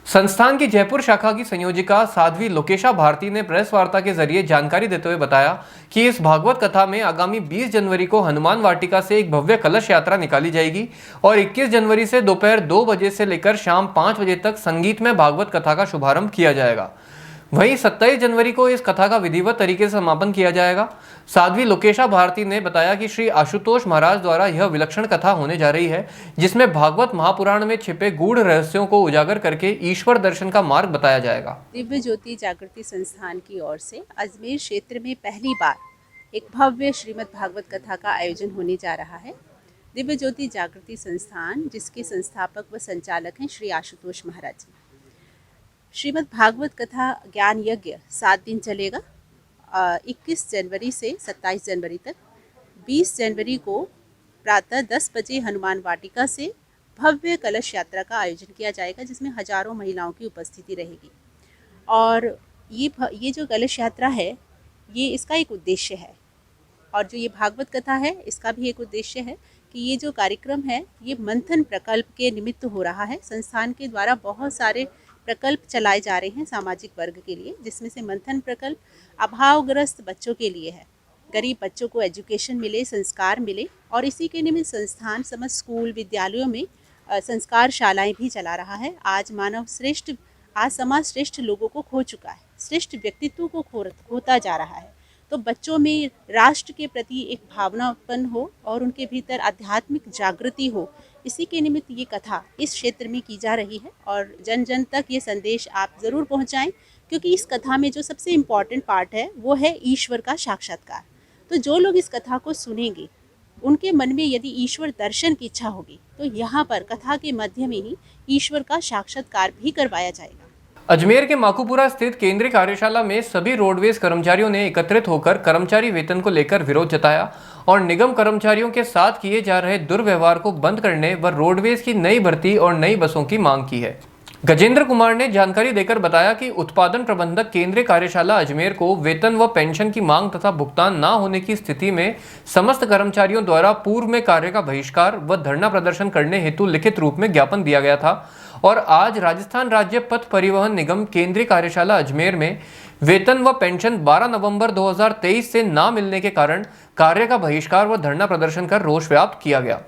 संस्थान की जयपुर शाखा की संयोजिका साध्वी लोकेशा भारती ने प्रेस वार्ता के जरिए जानकारी देते हुए बताया कि इस भागवत कथा में आगामी 20 जनवरी को हनुमान वाटिका से एक भव्य कलश यात्रा निकाली जाएगी और 21 जनवरी से दोपहर 2 बजे से लेकर शाम 5 बजे तक संगीतमय भागवत कथा का शुभारंभ किया जाएगा। वहीं 27 जनवरी को इस कथा का विधिवत तरीके से समापन किया जाएगा। साध्वी लोकेशा भारती ने बताया कि श्री आशुतोष महाराज द्वारा यह विलक्षण कथा होने जा रही है, जिसमें भागवत महापुराण में छिपे गूढ़ रहस्यों को उजागर करके ईश्वर दर्शन का मार्ग बताया जाएगा। दिव्य ज्योति जागृति संस्थान की ओर से अजमेर क्षेत्र में पहली बार एक भव्य श्रीमद् भागवत कथा का आयोजन होने जा रहा है। दिव्य ज्योति जागृति संस्थान, जिसके संस्थापक व संचालक हैं श्री आशुतोष महाराज जी। श्रीमद् भागवत कथा ज्ञान यज्ञ 7 दिन चलेगा, 21 जनवरी से 27 जनवरी तक। 20 जनवरी को प्रातः 10 बजे हनुमान वाटिका से भव्य कलश यात्रा का आयोजन किया जाएगा, जिसमें हजारों महिलाओं की उपस्थिति रहेगी। और ये जो कलश यात्रा है, ये इसका एक उद्देश्य है, और जो ये भागवत कथा है इसका भी एक उद्देश्य है कि ये जो कार्यक्रम है ये मंथन प्रकल्प के निमित्त हो रहा है। संस्थान के द्वारा बहुत सारे प्रकल्प चलाए जा रहे हैं सामाजिक वर्ग के लिए, जिसमें से मंथन प्रकल्प अभावग्रस्त बच्चों के लिए है। गरीब बच्चों को एजुकेशन मिले, संस्कार मिले, और इसी के निमित्त संस्थान समस्त स्कूल विद्यालयों में संस्कार शालाएं भी चला रहा है। आज समाज श्रेष्ठ लोगों को खो चुका है, श्रेष्ठ व्यक्तित्व को खोता जा रहा है। तो बच्चों में राष्ट्र के प्रति एक भावना उत्पन्न हो और उनके भीतर आध्यात्मिक जागृति हो, इसी के निमित्त ये कथा इस क्षेत्र में की जा रही है। और जन जन तक ये संदेश आप ज़रूर पहुंचाएं, क्योंकि इस कथा में जो सबसे इम्पॉर्टेंट पार्ट है वो है ईश्वर का साक्षात्कार। तो जो लोग इस कथा को सुनेंगे, उनके मन में यदि ईश्वर दर्शन की इच्छा होगी, तो यहाँ पर कथा के माध्यम ही ईश्वर का साक्षात्कार भी करवाया जाएगा। अजमेर के माकूपुरा स्थित केंद्रीय कार्यशाला में सभी रोडवेज कर्मचारियों ने एकत्रित होकर कर्मचारी वेतन को लेकर विरोध जताया और निगम कर्मचारियों के साथ किए जा रहे दुर्व्यवहार को बंद करने व रोडवेज की नई भर्ती और नई बसों की मांग की है। गजेंद्र कुमार ने जानकारी देकर बताया कि उत्पादन प्रबंधक केंद्रीय कार्यशाला अजमेर को वेतन व पेंशन की मांग तथा भुगतान न होने की स्थिति में समस्त कर्मचारियों द्वारा पूर्व में कार्य का बहिष्कार व धरना प्रदर्शन करने हेतु लिखित रूप में ज्ञापन दिया गया था और आज राजस्थान राज्य पथ परिवहन निगम केंद्रीय कार्यशाला अजमेर में वेतन व पेंशन 12 नवंबर 2023 से न मिलने के कारण कार्य का बहिष्कार व धरना प्रदर्शन कर रोष व्याप्त किया गया,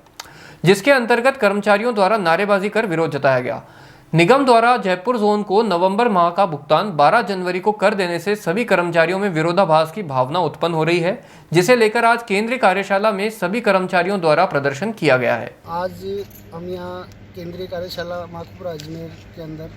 जिसके अंतर्गत कर्मचारियों द्वारा नारेबाजी कर विरोध जताया गया। निगम द्वारा जयपुर जोन को नवंबर माह का भुगतान 12 जनवरी को कर देने से सभी कर्मचारियों में विरोधाभास की भावना उत्पन्न हो रही है, जिसे लेकर आज केंद्रीय कार्यशाला में सभी कर्मचारियों द्वारा प्रदर्शन किया गया है। आज हम यहाँ केंद्रीय कार्यशाला माकपुर अजमेर के अंदर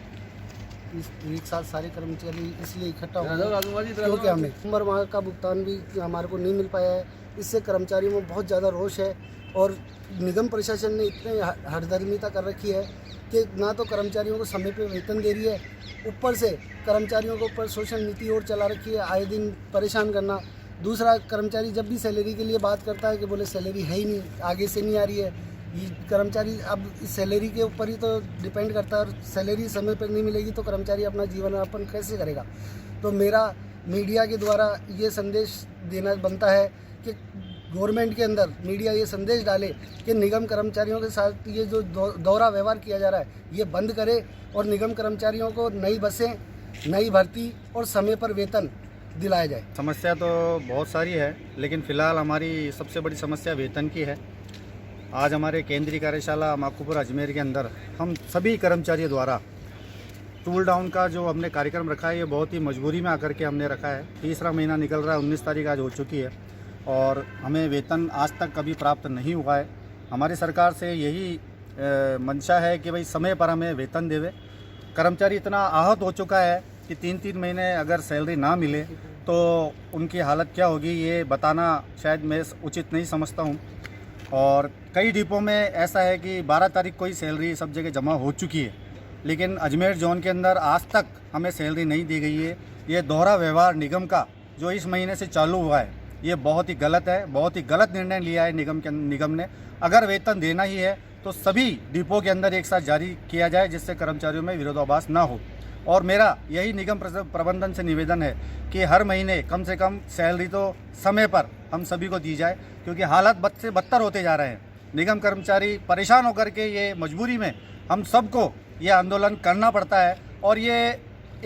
एक साथ सारे कर्मचारी इसलिए इकट्ठा हुए क्योंकि हमें नवंबर माह का भुगतान भी हमारे को नहीं मिल पाया है। इससे कर्मचारियों में बहुत ज़्यादा रोष है और निगम प्रशासन ने इतने हठधर्मिता कर रखी है कि ना तो कर्मचारियों को समय पे वेतन दे रही है, ऊपर से कर्मचारियों के ऊपर शोषण नीति और चला रखी है, आए दिन परेशान करना। दूसरा, कर्मचारी जब भी सैलरी के लिए बात करता है कि बोले सैलरी है ही नहीं, आगे से नहीं आ रही है। ये कर्मचारी अब इस सैलरी के ऊपर ही तो डिपेंड करता है और सैलरी समय पर नहीं मिलेगी तो कर्मचारी अपना जीवन यापन कैसे करेगा। तो मेरा मीडिया के द्वारा ये संदेश देना बनता है कि गवर्नमेंट के अंदर मीडिया ये संदेश डाले कि निगम कर्मचारियों के साथ ये जो दोहरा व्यवहार किया जा रहा है ये बंद करे और निगम कर्मचारियों को नई बसें, नई भर्ती और समय पर वेतन दिलाया जाए। समस्या तो बहुत सारी है, लेकिन फ़िलहाल हमारी सबसे बड़ी समस्या वेतन की है। आज हमारे केंद्रीय कार्यशाला माकपुर अजमेर के अंदर हम सभी कर्मचारियों द्वारा टूल डाउन का जो हमने कार्यक्रम रखा है ये बहुत ही मजबूरी में आकर के हमने रखा है। तीसरा महीना निकल रहा है, 19 तारीख आज हो चुकी है और हमें वेतन आज तक कभी प्राप्त नहीं हुआ है। हमारी सरकार से यही मंशा है कि भाई समय पर हमें वेतन देवे। कर्मचारी इतना आहत हो चुका है कि 3-3 महीने अगर सैलरी ना मिले तो उनकी हालत क्या होगी ये बताना शायद मैं उचित नहीं समझता हूँ। और कई डिपो में ऐसा है कि 12 तारीख को ही सैलरी सब जगह जमा हो चुकी है, लेकिन अजमेर जोन के अंदर आज तक हमें सैलरी नहीं दी गई है। ये दोहरा व्यवहार निगम का जो इस महीने से चालू हुआ है ये बहुत ही गलत है, बहुत ही गलत निर्णय लिया है निगम ने। अगर वेतन देना ही है तो सभी डिपो के अंदर एक साथ जारी किया जाए जिससे कर्मचारियों में विरोधाभास ना हो। और मेरा यही निगम प्रबंधन से निवेदन है कि हर महीने कम से कम सैलरी तो समय पर हम सभी को दी जाए, क्योंकि हालात बद से बदतर होते जा रहे हैं। निगम कर्मचारी परेशान होकर के ये मजबूरी में हम सबको ये आंदोलन करना पड़ता है। और ये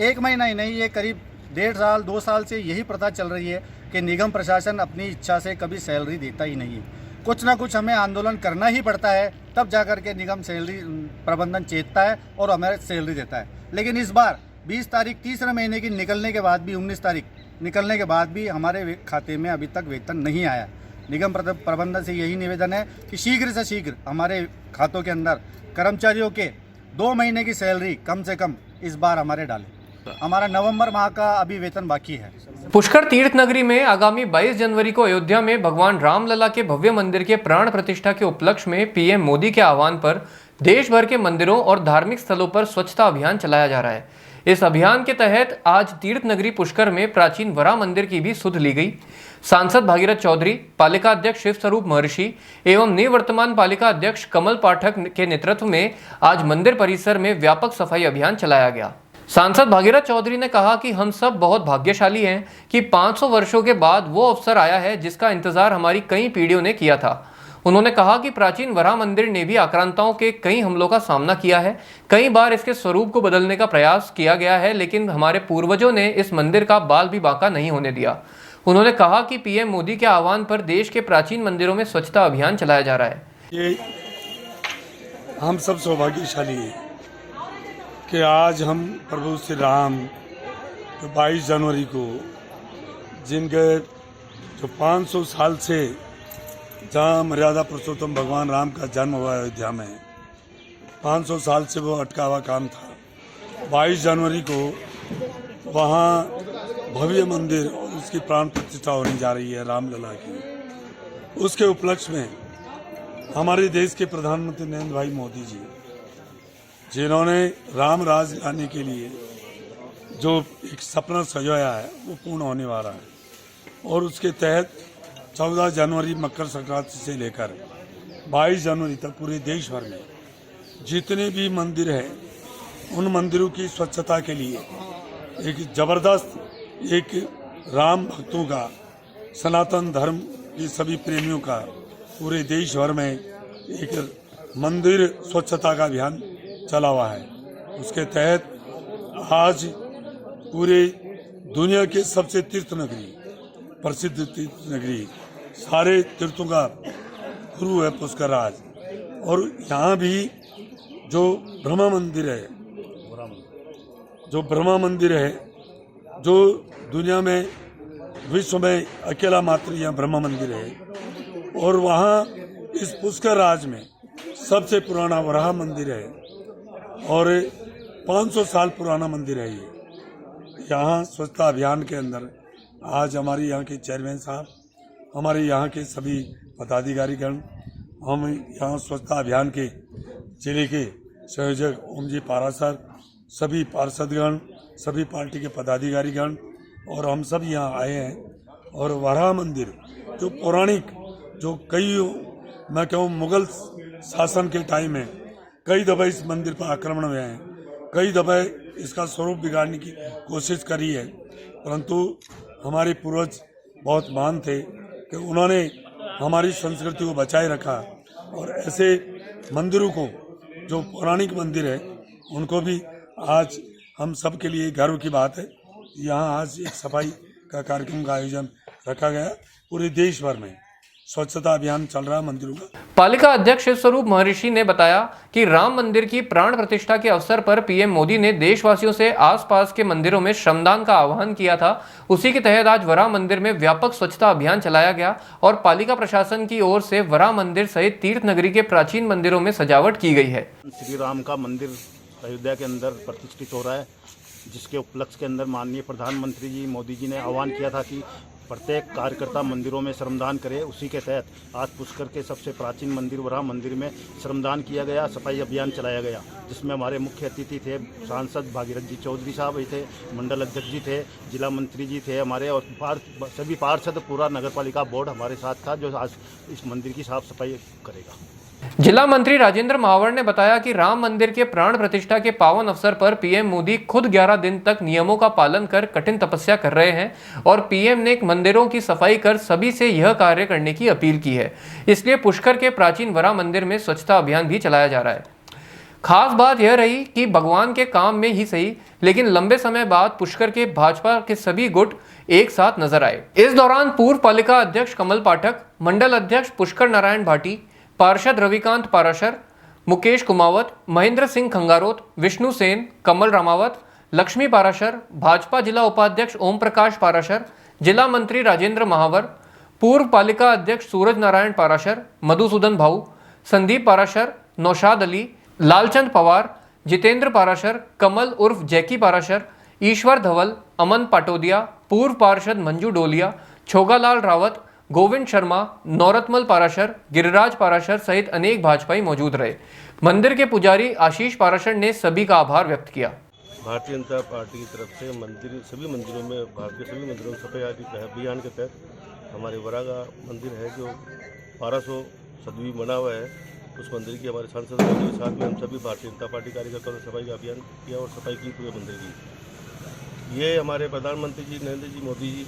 एक महीना ही नहीं, ये करीब 1.5 साल 2 साल से यही प्रथा चल रही है कि निगम प्रशासन अपनी इच्छा से कभी सैलरी देता ही नहीं है। कुछ ना कुछ हमें आंदोलन करना ही पड़ता है, तब जाकर के निगम सैलरी प्रबंधन चेतता है और हमें सैलरी देता है। लेकिन इस बार 20 तारीख तीसरे महीने की निकलने के बाद भी 19 तारीख निकलने के बाद भी हमारे खाते में अभी तक वेतन नहीं आया। निगम प्रबंधन से यही निवेदन है कि शीघ्र से शीघ्र हमारे खातों के अंदर कर्मचारियों के 2 महीने की सैलरी कम से कम इस बार हमारे डालें। हमारा नवंबर माह का अभी वेतन बाकी है। पुष्कर तीर्थ नगरी में आगामी 22 जनवरी को अयोध्या में भगवान रामलला के भव्य मंदिर के प्राण प्रतिष्ठा के उपलक्ष्य में पीएम मोदी के आह्वान पर देश भर के मंदिरों और धार्मिक स्थलों पर स्वच्छता अभियान चलाया जा रहा है। इस अभियान के तहत आज तीर्थ नगरी पुष्कर में प्राचीन वरा मंदिर की भी सुध ली गई। सांसद भागीरथ चौधरी, पालिका अध्यक्ष शिव स्वरूप महर्षि एवं निवर्तमान पालिका अध्यक्ष कमल पाठक के नेतृत्व में आज मंदिर परिसर में व्यापक सफाई अभियान चलाया गया। सांसद भागीरथ चौधरी ने कहा कि हम सब बहुत भाग्यशाली हैं कि 500 वर्षों के बाद वो अवसर आया है जिसका इंतजार हमारी कई पीढ़ियों ने किया था। उन्होंने कहा कि प्राचीन वरा मंदिर ने भी आक्रांताओं के कई हमलों का सामना किया है। कई बार इसके स्वरूप को बदलने का प्रयास किया गया है, लेकिन हमारे पूर्वजों ने इस मंदिर का बाल भी बांका नहीं होने दिया। उन्होंने कहा कि पीएम मोदी के आह्वान पर देश के प्राचीन मंदिरों में स्वच्छता अभियान चलाया जा रहा है। ये हम सब सौभाग्यशाली हैं कि आज हम प्रभु श्री राम 22 जनवरी को जिनके जो 500 साल से जहाँ मर्यादा पुरुषोत्तम भगवान राम का जन्म हुआ अयोध्या में, 500 साल से वो अटका हुआ काम था। 22 जनवरी को वहाँ भव्य मंदिर और उसकी प्राण प्रतिष्ठा होने जा रही है रामलला की। उसके उपलक्ष्य में हमारे देश के प्रधानमंत्री नरेंद्र भाई मोदी जी, जिन्होंने राम राज लाने के लिए जो एक सपना सजाया है वो पूर्ण होने वाला है। और उसके तहत 14 जनवरी मकर संक्रांति से लेकर 22 जनवरी तक पूरे देश भर में जितने भी मंदिर हैं उन मंदिरों की स्वच्छता के लिए एक जबरदस्त एक राम भक्तों का, सनातन धर्म के सभी प्रेमियों का पूरे देश भर में एक मंदिर स्वच्छता का अभियान चला हुआ है। उसके तहत आज पूरे दुनिया के सबसे तीर्थ नगरी, प्रसिद्ध तीर्थ नगरी, सारे तीर्थों का गुरु है पुष्कर राज, और यहाँ भी जो ब्रह्मा मंदिर है, जो दुनिया में विश्व में अकेला मात्र यहाँ ब्रह्मा मंदिर है, और वहाँ इस पुष्कर राज में सबसे पुराना वराह मंदिर है और 500 साल पुराना मंदिर है ये। यहाँ स्वच्छता अभियान के अंदर आज हमारे यहाँ के चेयरमैन साहब, हमारे यहाँ के सभी पदाधिकारीगण, हम यहाँ स्वच्छता अभियान के जिले के संयोजक ओम जी पारासर, सभी पार्षदगण, सभी पार्टी के पदाधिकारीगण और हम सब यहाँ आए हैं। और वराह मंदिर जो पौराणिक, जो कई मैं कहूँ मुगल शासन के टाइम में कई दफ़े इस मंदिर पर आक्रमण हुए हैं, कई दफ़े इसका स्वरूप बिगाड़ने की कोशिश करी है, परंतु हमारे पूर्वज बहुत महान थे कि उन्होंने हमारी संस्कृति को बचाए रखा, और ऐसे मंदिरों को जो पौराणिक मंदिर है उनको भी आज हम सब के लिए गर्व की बात है। यहाँ आज एक सफाई का कार्यक्रम का आयोजन रखा गया, पूरे देश भर में स्वच्छता अभियान चल रहा है मंदिरों का। पालिका अध्यक्ष शिव स्वरूप महर्षि ने बताया कि राम मंदिर की प्राण प्रतिष्ठा के अवसर पर पीएम मोदी ने देशवासियों से आसपास के मंदिरों में श्रमदान का आह्वान किया था। उसी के तहत आज वराह मंदिर में व्यापक स्वच्छता अभियान चलाया गया और पालिका प्रशासन की ओर से वराह मंदिर सहित तीर्थ नगरी के प्राचीन मंदिरों में सजावट की गई है। श्री राम का मंदिर अयोध्या के अंदर प्रतिष्ठित हो रहा है, जिसके उपलक्ष्य के अंदर माननीय प्रधानमंत्री जी मोदी जी ने आह्वान किया था कि प्रत्येक कार्यकर्ता मंदिरों में श्रमदान करे। उसी के तहत आज पुष्कर के सबसे प्राचीन मंदिर वराह मंदिर में श्रमदान किया गया, सफाई अभियान चलाया गया, जिसमें हमारे मुख्य अतिथि थे सांसद भागीरथ जी चौधरी साहब ही थे, मंडल अध्यक्ष जी थे, जिला मंत्री जी थे हमारे, और सभी पार्षद, पूरा नगर पालिका बोर्ड हमारे साथ था, जो आज इस मंदिर की साफ सफाई करेगा। जिला मंत्री राजेंद्र महावर ने बताया कि राम मंदिर के प्राण प्रतिष्ठा के पावन अवसर पर पीएम मोदी खुद 11 दिन तक नियमों का पालन कर कठिन तपस्या कर रहे हैं और पीएम ने मंदिरों की सफाई कर सभी से यह कार्य करने की अपील की है। इसलिए पुष्कर के प्राचीन वराह मंदिर में स्वच्छता अभियान भी चलाया जा रहा है। खास बात यह रही कि भगवान के काम में ही सही, लेकिन लंबे समय बाद पुष्कर के भाजपा के सभी गुट एक साथ नजर आए। इस दौरान पूर्व पालिका अध्यक्ष कमल पाठक, मंडल अध्यक्ष पुष्कर नारायण भाटी, पार्षद रविकांत पाराशर, मुकेश कुमावत, महेंद्र सिंह खंगारोत, विष्णु सेन, कमल रामावत, लक्ष्मी पाराशर, भाजपा जिला उपाध्यक्ष ओम प्रकाश पाराशर, जिला मंत्री राजेंद्र महावर, पूर्व पालिका अध्यक्ष सूरज नारायण पाराशर, मधुसूदन भाऊ, संदीप पाराशर, नौशाद अली, लालचंद पवार, जितेंद्र पाराशर, कमल उर्फ जैकी पाराशर, ईश्वर धवल, अमन पाटोदिया, पूर्व पार्षद मंजू डोलिया, छोगालाल रावत, गोविंद शर्मा, नौरतमल पाराशर, गिरिराज पाराशर सहित अनेक भाजपाई मौजूद रहे। मंदिर के पुजारी आशीष पाराशर ने सभी का आभार व्यक्त किया। भारतीय जनता पार्टी की तरफ से सभी मंदिरों में, भारत के सभी मंदिरों में सफाई अभियान के तहत हमारे वराह का मंदिर है जो 1200 सदी बना हुआ है, उस मंदिर की हमारे सांसद के साथ में हम सभी भारतीय जनता पार्टी कार्यकर्ताओं ने सफाई का अभियान किया और सफाई की पूरे मंदिर की। ये हमारे प्रधानमंत्री जी नरेंद्र जी मोदी जी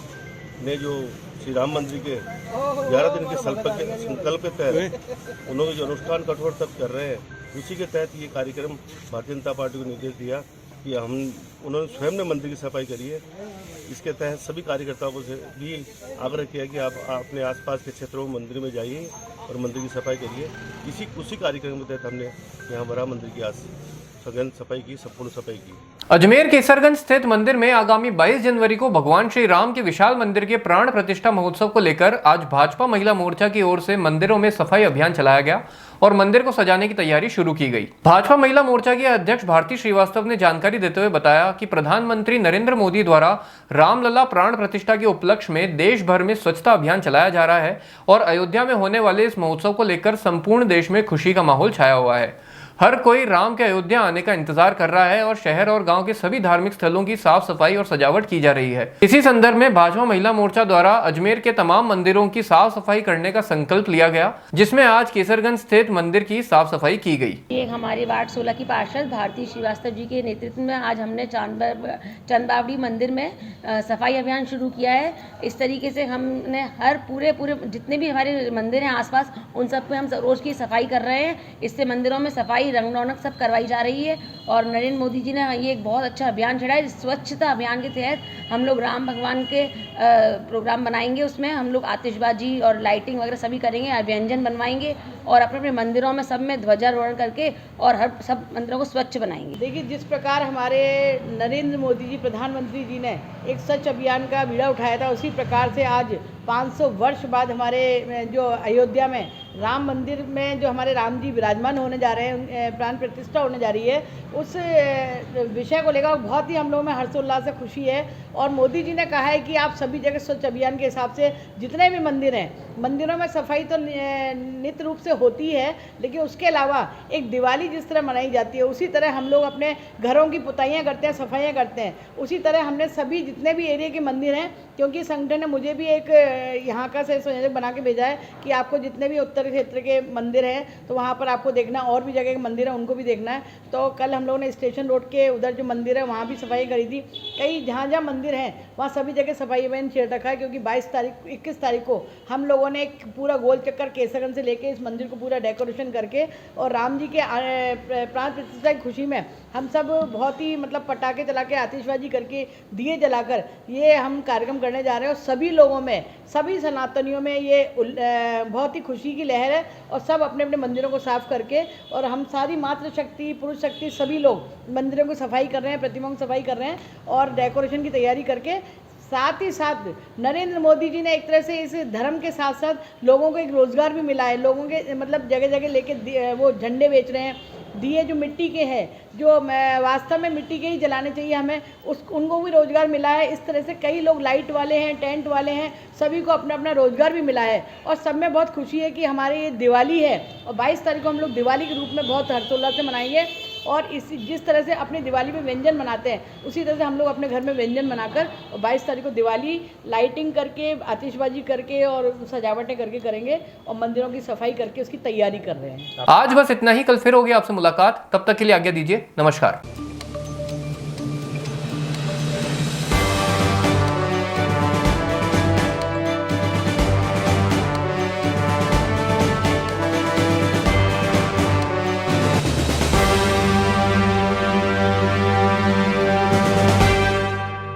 ने जो श्री राम मंदिर के 11 दिन के संकल्प के तहत उन्होंने जो अनुष्ठान कठोर तक कर रहे हैं, उसी के तहत ये कार्यक्रम भारतीय जनता पार्टी को निर्देश दिया कि उन्होंने स्वयं ने मंदिर की सफाई करी है। इसके तहत सभी कार्यकर्ताओं से भी आग्रह किया कि आप अपने आसपास के क्षेत्रों में मंदिर में जाइए और मंदिर की सफाई करिए। उसी कार्यक्रम के तहत हमने यहाँ वराह मंदिर की आज सघन सफाई की, संपूर्ण सफाई की। अजमेर केसरगंज स्थित मंदिर में आगामी 22 जनवरी को भगवान श्री राम के विशाल मंदिर के प्राण प्रतिष्ठा महोत्सव को लेकर आज भाजपा महिला मोर्चा की ओर से मंदिरों में सफाई अभियान चलाया गया और मंदिर को सजाने की तैयारी शुरू की गई। भाजपा महिला मोर्चा की अध्यक्ष भारती श्रीवास्तव ने जानकारी देते हुए बताया कि प्रधानमंत्री नरेंद्र मोदी द्वारा रामलला प्राण प्रतिष्ठा के उपलक्ष्य में देश भर में स्वच्छता अभियान चलाया जा रहा है और अयोध्या में होने वाले इस महोत्सव को लेकर संपूर्ण देश में खुशी का माहौल छाया हुआ है। हर कोई राम के अयोध्या आने का इंतजार कर रहा है और शहर और गांव के सभी धार्मिक स्थलों की साफ सफाई और सजावट की जा रही है। इसी संदर्भ में भाजपा महिला मोर्चा द्वारा अजमेर के तमाम मंदिरों की साफ सफाई करने का संकल्प लिया गया, जिसमें आज केसरगंज स्थित मंदिर की साफ सफाई की गई। एक हमारे वार्ड 16 की पार्षद भारती श्रीवास्तव जी के नेतृत्व में आज हमने चंदबावड़ी मंदिर में सफाई अभियान शुरू किया है। इस तरीके से हमने हर पूरे जितने भी हमारे मंदिर हैं आसपास, उन सब पे हम रोज की सफाई कर रहे हैं। इससे मंदिरों में सफाई, रंग रौनक सब करवाई जा रही है। और नरेंद्र मोदी जी ने ये एक बहुत अच्छा अभियान छेड़ा है। स्वच्छता अभियान के तहत हम लोग राम भगवान के प्रोग्राम बनाएंगे, उसमें हम लोग आतिशबाजी और लाइटिंग वगैरह सभी करेंगे, व्यंजन बनवाएंगे और अपने अपने मंदिरों में सब में ध्वजारोहण करके और हर सब मंदिरों को स्वच्छ बनाएंगे। देखिए, जिस प्रकार हमारे नरेंद्र मोदी जी प्रधानमंत्री जी ने एक स्वच्छ अभियान का बीड़ा उठाया था, उसी प्रकार से आज 500 वर्ष बाद हमारे जो अयोध्या में राम मंदिर में जो हमारे राम जी विराजमान होने जा रहे हैं, प्राण प्रतिष्ठा होने जा रही है, उस विषय को लेकर बहुत ही हम लोगों में हर्षोल्लास से खुशी है। और मोदी जी ने कहा है कि आप सभी जगह स्वच्छ अभियान के हिसाब से जितने भी मंदिर हैं, मंदिरों में सफाई तो नित्य रूप से होती है, लेकिन उसके अलावा एक दिवाली जिस तरह मनाई जाती है, उसी तरह हम लोग अपने घरों की पुताइयाँ करते हैं, सफाइयाँ करते हैं। उसी तरह हमने सभी जितने भी एरिया के मंदिर हैं, क्योंकि संगठन ने मुझे भी एक यहाँ का संयोजक बना के भेजा है कि आपको जितने भी उत्तर क्षेत्र के मंदिर हैं तो वहाँ पर आपको देखना, और भी जगह के मंदिर हैं उनको भी देखना है। तो कल हम लोगों ने स्टेशन रोड के उधर जो मंदिर है वहाँ भी सफाई करी थी। कई जहाँ जहाँ मंदिर हैं वहाँ सभी जगह सफाई अभियान छेड़ रखा है, क्योंकि 21 तारीख को हम लोगों ने एक पूरा गोल चक्कर केसरगंज से लेके इस मंदिर को पूरा डेकोरेशन करके और राम जी के प्राण प्रतिष्ठा की खुशी में हम सब बहुत ही मतलब पटाखे चला के, आतिशबाजी करके, दिए जलाकर ये हम कार्यक्रम करने जा रहे हैं। और सभी लोगों में, सभी सनातनियों में ये बहुत ही खुशी की लहर है और सब अपने अपने मंदिरों को साफ करके, और हम सारी मातृशक्ति, पुरुष शक्ति सभी लोग मंदिरों की सफाई कर रहे हैं, प्रतिमाओं की सफाई कर रहे हैं और डेकोरेशन की तैयारी करके। साथ ही साथ नरेंद्र मोदी जी ने एक तरह से इस धर्म के साथ साथ लोगों को एक रोज़गार भी मिला है। लोगों के मतलब जगह जगह लेके वो झंडे बेच रहे हैं, दिए जो मिट्टी के हैं, जो वास्तव में मिट्टी के ही जलाने चाहिए हमें, उनको भी रोज़गार मिला है। इस तरह से कई लोग लाइट वाले हैं, टेंट वाले हैं, सभी को अपना अपना रोज़गार भी मिला है। और सब में बहुत खुशी है कि हमारी ये दिवाली है और 22 तारीख को हम लोग दिवाली के रूप में बहुत हर्षोल्लास से मनाएंगे। और जिस तरह से अपनी दिवाली में व्यंजन बनाते हैं, उसी तरह से हम लोग अपने घर में व्यंजन बनाकर और 22 तारीख को दिवाली लाइटिंग करके, आतिशबाजी करके और सजावटें करके करेंगे और मंदिरों की सफाई करके उसकी तैयारी कर रहे हैं। आज बस इतना ही। कल फिर होगी आपसे मुलाकात, तब तक के लिए आज्ञा दीजिए। नमस्कार।